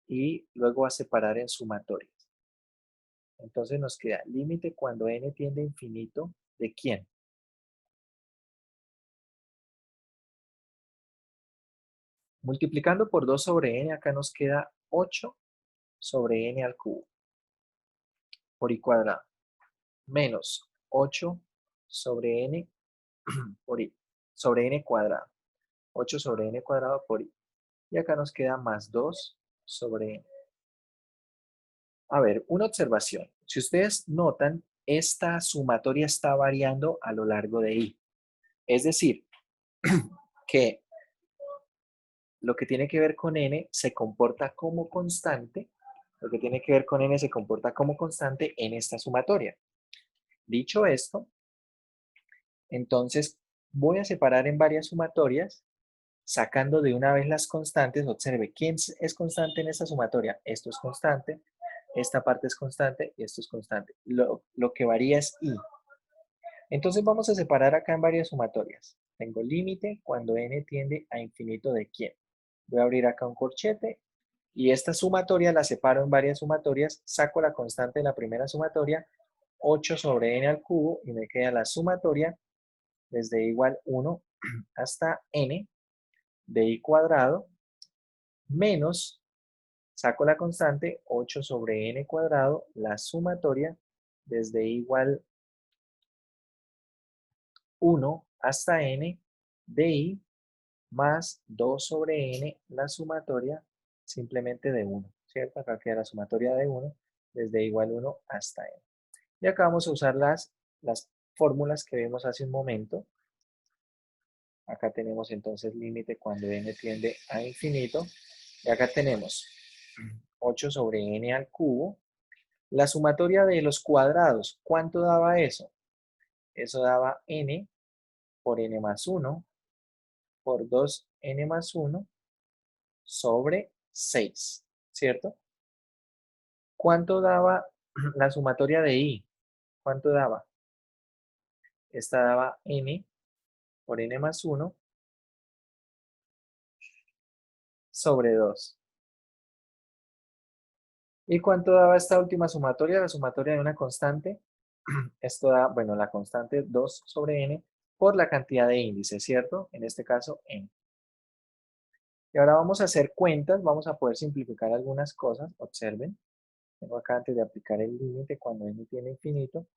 y luego a separar en sumatorias. Entonces nos queda límite cuando n tiende a infinito, ¿de quién? Multiplicando por 2 sobre n, acá nos queda 8 sobre n al cubo por i cuadrado, menos 8 sobre n por i, sobre n cuadrado. 8 sobre n cuadrado por i. Y acá nos queda más 2 sobre n. A ver, una observación. Si ustedes notan, esta sumatoria está variando a lo largo de i. Es decir, que lo que tiene que ver con n se comporta como constante. Lo que tiene que ver con n se comporta como constante en esta sumatoria. Dicho esto, entonces voy a separar en varias sumatorias, sacando de una vez las constantes. Observe, ¿quién es constante en esta sumatoria? Esto es constante, esta parte es constante y esto es constante. Lo que varía es i. Entonces vamos a separar acá en varias sumatorias. Tengo límite cuando n tiende a infinito de quién. Voy a abrir acá un corchete y esta sumatoria la separo en varias sumatorias, saco la constante de la primera sumatoria, 8 sobre n al cubo, y me queda la sumatoria desde igual 1 hasta n de i cuadrado, menos, saco la constante, 8 sobre n cuadrado, la sumatoria desde igual 1 hasta n de i más 2 sobre n, la sumatoria simplemente de 1, ¿cierto? Acá queda la sumatoria de 1 desde igual 1 hasta n. Y acá vamos a usar las fórmulas que vimos hace un momento. Acá tenemos entonces límite cuando n tiende a infinito. Y acá tenemos 8 sobre n al cubo. La sumatoria de los cuadrados, ¿cuánto daba eso? Eso daba n por n más 1 por 2n más 1 sobre 6, ¿cierto? ¿Cuánto daba la sumatoria de i? ¿Cuánto daba? Esta daba n por n más 1 sobre 2. ¿Y cuánto daba esta última sumatoria? La sumatoria de una constante. Esto da, bueno, la constante 2 sobre n por la cantidad de índices, ¿cierto? En este caso, n. Y ahora vamos a hacer cuentas, vamos a poder simplificar algunas cosas. Observen, tengo acá antes de aplicar el límite cuando n tiene infinito.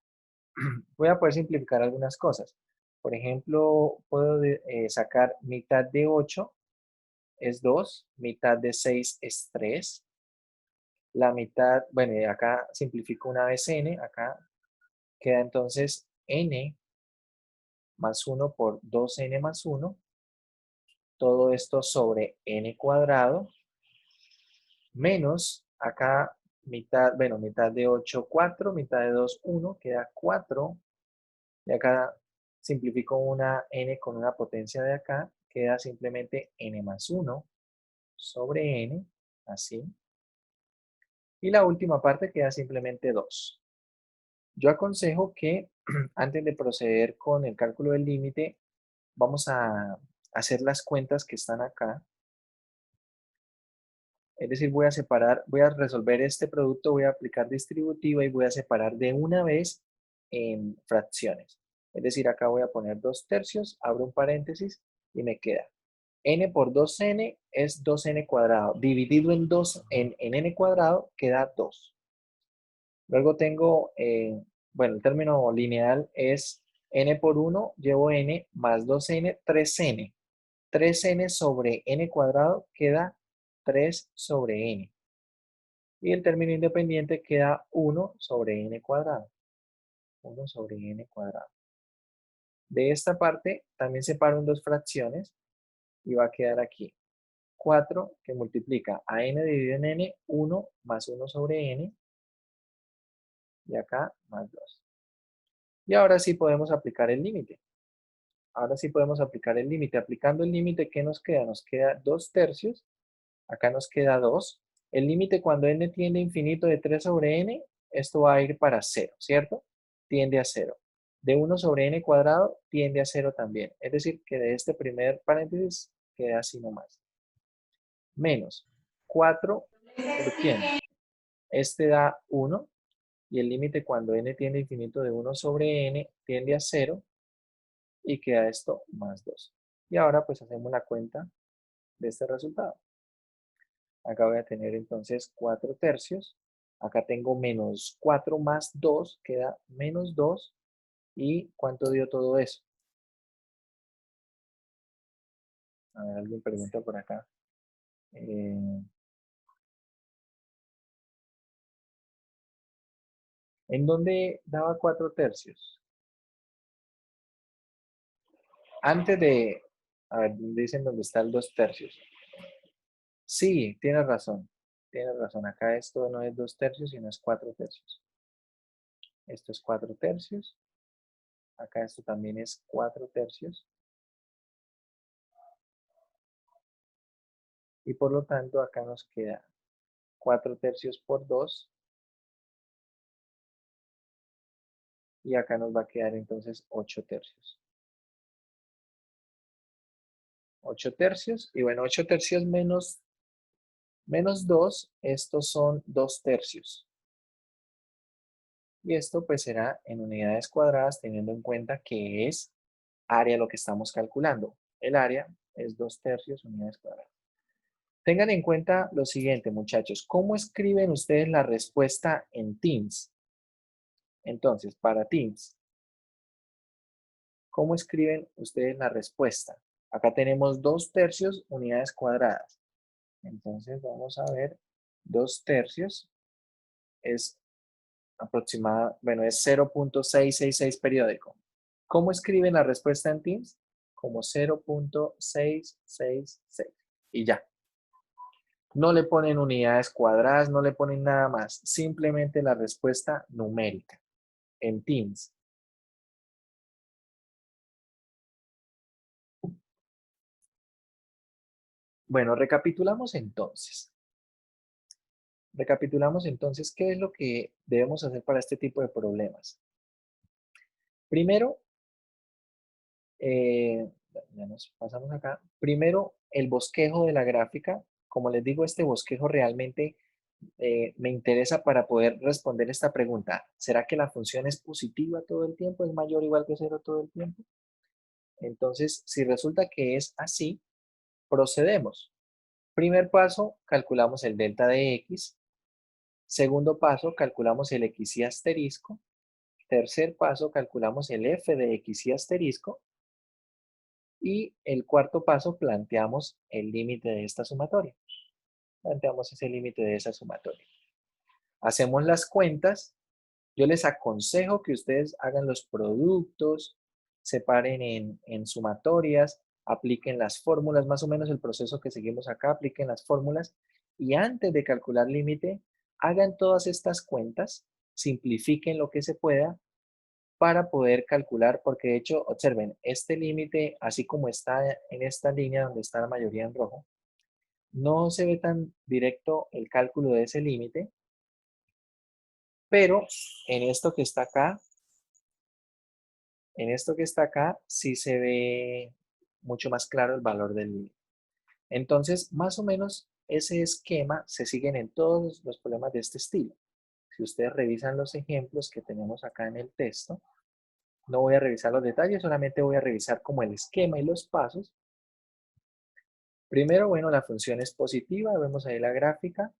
Voy a poder simplificar algunas cosas. Por ejemplo, puedo sacar mitad de 8 es 2, mitad de 6 es 3. La mitad, bueno, y acá simplifico una vez n, acá queda entonces n más 1 por 2n más 1. Todo esto sobre n cuadrado, menos acá mitad, bueno, mitad de 8, 4, mitad de 2, 1, queda 4. Y acá simplifico una n con una potencia de acá, queda simplemente n más 1 sobre n, así. Y la última parte queda simplemente 2. Yo aconsejo que antes de proceder con el cálculo del límite, vamos a hacer las cuentas que están acá. Es decir, voy a separar, voy a resolver este producto, voy a aplicar distributiva y voy a separar de una vez en fracciones. Es decir, acá voy a poner 2 tercios, abro un paréntesis y me queda n por 2n es 2n cuadrado. Dividido en 2 en n cuadrado queda 2. Luego tengo, bueno, el término lineal es n por 1, llevo n más 2n, 3n. 3n sobre n cuadrado queda 3 sobre n. Y el término independiente queda 1 sobre n cuadrado. 1 sobre n cuadrado. De esta parte también separo en dos fracciones y va a quedar aquí 4 que multiplica a n dividido en n, 1 más 1 sobre n. Y acá más 2. Y ahora sí podemos aplicar el límite. Ahora sí podemos aplicar el límite. Aplicando el límite, ¿qué nos queda? Nos queda 2 tercios. Acá nos queda 2. El límite cuando n tiende a infinito de 3 sobre n, esto va a ir para 0, ¿cierto? Tiende a 0. De 1 sobre n cuadrado tiende a 0 también. Es decir, que de este primer paréntesis queda así nomás. Menos 4, ¿por quién? Este da 1. Y el límite cuando n tiende a infinito de 1 sobre n tiende a 0. Y queda esto más 2. Y ahora pues hacemos la cuenta de este resultado. Acá voy a tener entonces 4 tercios. Acá tengo menos 4 más 2, queda menos 2. ¿Y cuánto dio todo eso? A ver, alguien pregunta por acá. ¿En dónde daba 4 tercios? Antes de... A ver, dicen dónde está el 2 tercios. Sí, tienes razón. Tienes razón. Acá esto no es 2 tercios, sino es 4 tercios. Esto es 4 tercios. Acá esto también es 4 tercios. Y por lo tanto acá nos queda 4 tercios por 2. Y acá nos va a quedar entonces 8 tercios. 8 tercios. Y bueno, 8 tercios menos 2, estos son 2 tercios. Y esto pues será en unidades cuadradas teniendo en cuenta que es área lo que estamos calculando. El área es 2 tercios unidades cuadradas. Tengan en cuenta lo siguiente, muchachos. ¿Cómo escriben ustedes la respuesta en Teams? Entonces, para Teams, ¿cómo escriben ustedes la respuesta? Acá tenemos 2 tercios unidades cuadradas. Entonces, vamos a ver, 2 tercios es aproximada, bueno, es 0.666 periódico. ¿Cómo escriben la respuesta en Teams? Como 0.666. Y ya. No le ponen unidades cuadradas, no le ponen nada más. Simplemente la respuesta numérica en Teams. Bueno, recapitulamos entonces. Recapitulamos entonces qué es lo que debemos hacer para este tipo de problemas. Primero, ya nos pasamos acá. Primero, el bosquejo de la gráfica. Como les digo, este bosquejo realmente me interesa para poder responder esta pregunta. ¿Será que la función es positiva todo el tiempo? ¿Es mayor o igual que 0 todo el tiempo? Entonces, si resulta que es así, procedemos. Primer paso, calculamos el delta de x. Segundo paso, calculamos el x y asterisco. Tercer paso, calculamos el f de x y asterisco. Y el cuarto paso, planteamos el límite de esta sumatoria. Planteamos ese límite de esa sumatoria. Hacemos las cuentas. Yo les aconsejo que ustedes hagan los productos, separen en sumatorias, apliquen las fórmulas, más o menos el proceso que seguimos acá, apliquen las fórmulas y antes de calcular límite, hagan todas estas cuentas, simplifiquen lo que se pueda para poder calcular, porque de hecho, observen, este límite, así como está en esta línea donde está la mayoría en rojo, no se ve tan directo el cálculo de ese límite, pero en esto que está acá, sí se ve mucho más claro el valor del límite. Entonces, más o menos ese esquema se sigue en todos los problemas de este estilo. Si ustedes revisan los ejemplos que tenemos acá en el texto, no voy a revisar los detalles, solamente voy a revisar como el esquema y los pasos. Primero, bueno, la función es positiva, vemos ahí la gráfica.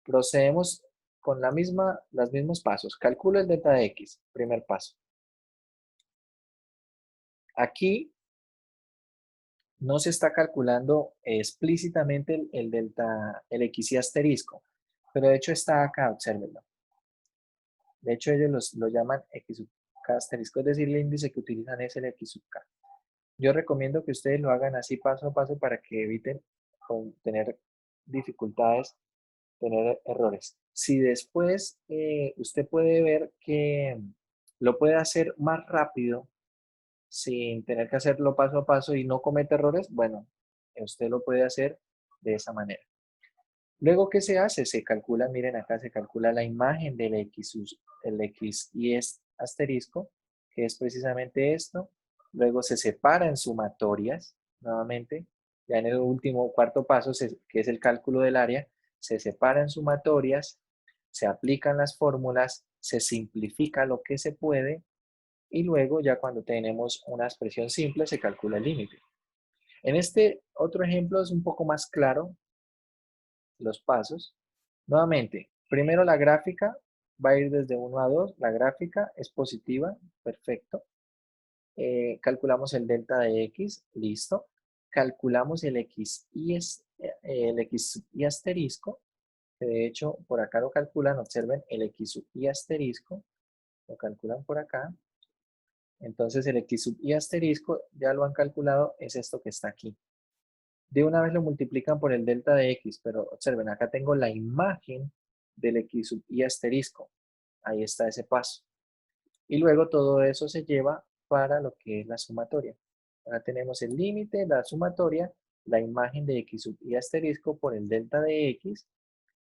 Procedemos con los mismos pasos. Calculo el delta de x, primer paso. Aquí no se está calculando explícitamente el delta, el x y asterisco, pero de hecho está acá, obsérvenlo. De hecho ellos lo llaman x sub k asterisco, es decir, el índice que utilizan es el x sub k. Yo recomiendo que ustedes lo hagan así paso a paso para que eviten tener dificultades, tener errores. Si después usted puede ver que lo puede hacer más rápido, sin tener que hacerlo paso a paso y no comete errores, bueno, usted lo puede hacer de esa manera. Luego, ¿qué se hace? Se calcula, miren acá, se calcula la imagen del el x y es asterisco, que es precisamente esto. Luego se separa en sumatorias, nuevamente. Ya en el último cuarto paso, que es el cálculo del área, se separa en sumatorias, se aplican las fórmulas, se simplifica lo que se puede y luego ya cuando tenemos una expresión simple se calcula el límite. En este otro ejemplo es un poco más claro los pasos. Nuevamente, primero la gráfica va a ir desde 1 a 2, la gráfica es positiva, perfecto. Calculamos el delta de x, listo. Calculamos el x y asterisco, que de hecho por acá lo calculan, observen el x sub y asterisco, lo calculan por acá. Entonces el x sub y asterisco ya lo han calculado, es esto que está aquí. De una vez lo multiplican por el delta de x, pero observen, acá tengo la imagen del x sub y asterisco. Ahí está ese paso. Y luego todo eso se lleva para lo que es la sumatoria. Ahora tenemos el límite, la sumatoria, la imagen de x sub y asterisco por el delta de x,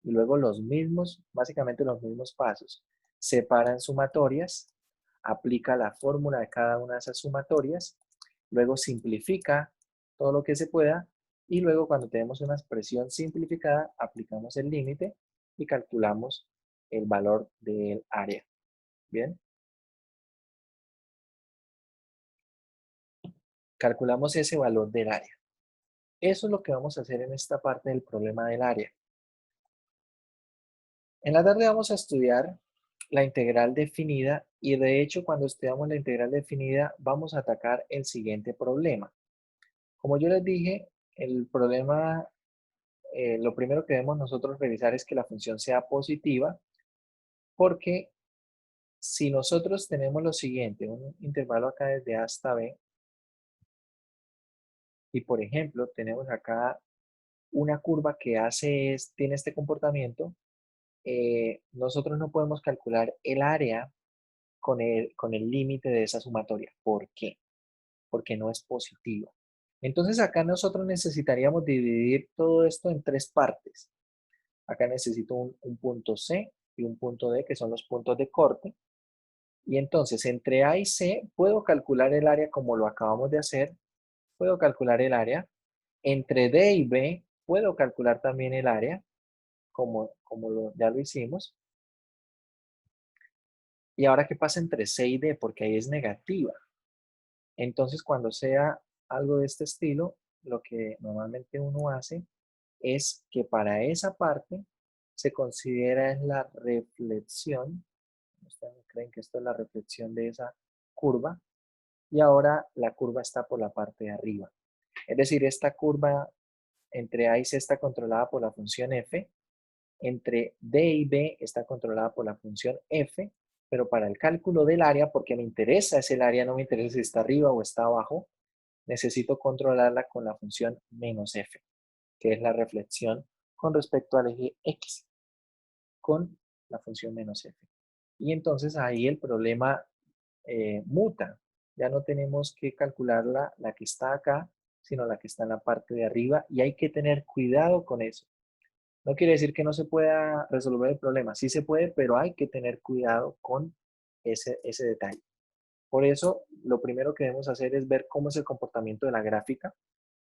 y luego los mismos, básicamente los mismos pasos. Separan sumatorias, aplica la fórmula de cada una de esas sumatorias, luego simplifica todo lo que se pueda, y luego cuando tenemos una expresión simplificada, aplicamos el límite y calculamos el valor del área. ¿Bien? Calculamos ese valor del área. Eso es lo que vamos a hacer en esta parte del problema del área. En la tarde vamos a estudiar la integral definida y de hecho cuando estudiamos la integral definida vamos a atacar el siguiente problema. Como yo les dije, el problema, lo primero que debemos nosotros revisar es que la función sea positiva, porque si nosotros tenemos lo siguiente, un intervalo acá desde A hasta B, y por ejemplo tenemos acá una curva que tiene este comportamiento, nosotros no podemos calcular el área con el límite de esa sumatoria. ¿Por qué? Porque no es positiva. Entonces acá nosotros necesitaríamos dividir todo esto en tres partes. Acá necesito un punto C y un punto D, que son los puntos de corte. Y entonces entre A y C puedo calcular el área como lo acabamos de hacer. Puedo calcular el área. Entre D y B puedo calcular también el área, ya lo hicimos. Y ahora, ¿qué pasa entre C y D? Porque ahí es negativa. Entonces, cuando sea algo de este estilo, lo que normalmente uno hace es que para esa parte se considera es la reflexión. Ustedes creen que esto es la reflexión de esa curva. Y ahora la curva está por la parte de arriba. Es decir, esta curva entre A y C está controlada por la función f. Entre D y B está controlada por la función f. Pero para el cálculo del área, porque me interesa es el área, no me interesa si está arriba o está abajo, necesito controlarla con la función menos f, que es la reflexión con respecto al eje x, con la función menos f. Y entonces ahí el problema muta. Ya no tenemos que calcular la que está acá, sino la que está en la parte de arriba, y hay que tener cuidado con eso. No quiere decir que no se pueda resolver el problema. Sí se puede, pero hay que tener cuidado con ese detalle. Por eso, lo primero que debemos hacer es ver cómo es el comportamiento de la gráfica,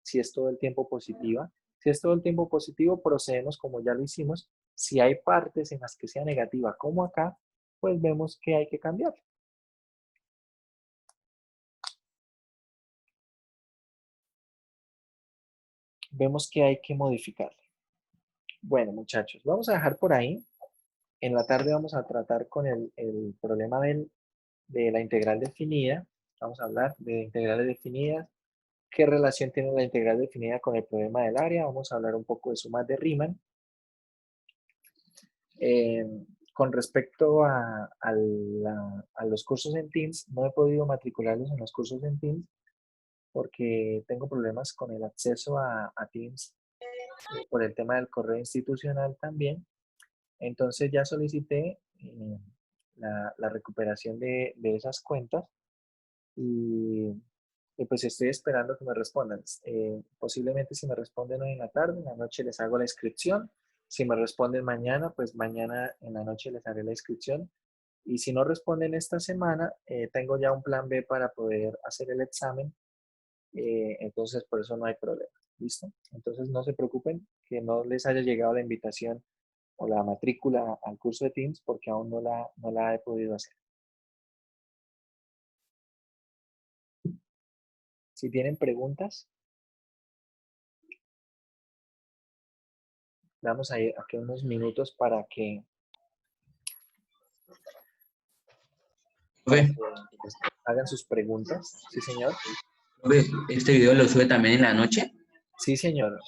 si es todo el tiempo positiva. Si es todo el tiempo positivo, procedemos como ya lo hicimos. Si hay partes en las que sea negativa, como acá, pues vemos que hay que cambiar. Vemos que hay que modificar. Bueno, muchachos, vamos a dejar por ahí. En la tarde vamos a tratar con el problema de la integral definida. Vamos a hablar de integrales definidas. ¿Qué relación tiene la integral definida con el problema del área? Vamos a hablar un poco de sumas de Riemann. Con respecto a los cursos en Teams, no he podido matricularlos en los cursos en Teams porque tengo problemas con el acceso a Teams por el tema del correo institucional también. Entonces ya solicité la recuperación de esas cuentas y pues estoy esperando que me respondan. Posiblemente si me responden hoy en la tarde, en la noche les hago la inscripción. Si me responden mañana, pues mañana en la noche les haré la inscripción. Y si no responden esta semana, tengo ya un plan B para poder hacer el examen. Entonces por eso no hay problema. ¿Listo? Entonces no se preocupen que no les haya llegado la invitación o la matrícula al curso de Teams porque aún no la he podido hacer. Si tienen preguntas, vamos a ir aquí unos minutos para que hagan sus preguntas. Sí, señor. ¿Este video lo sube también en la noche? Sí, señor.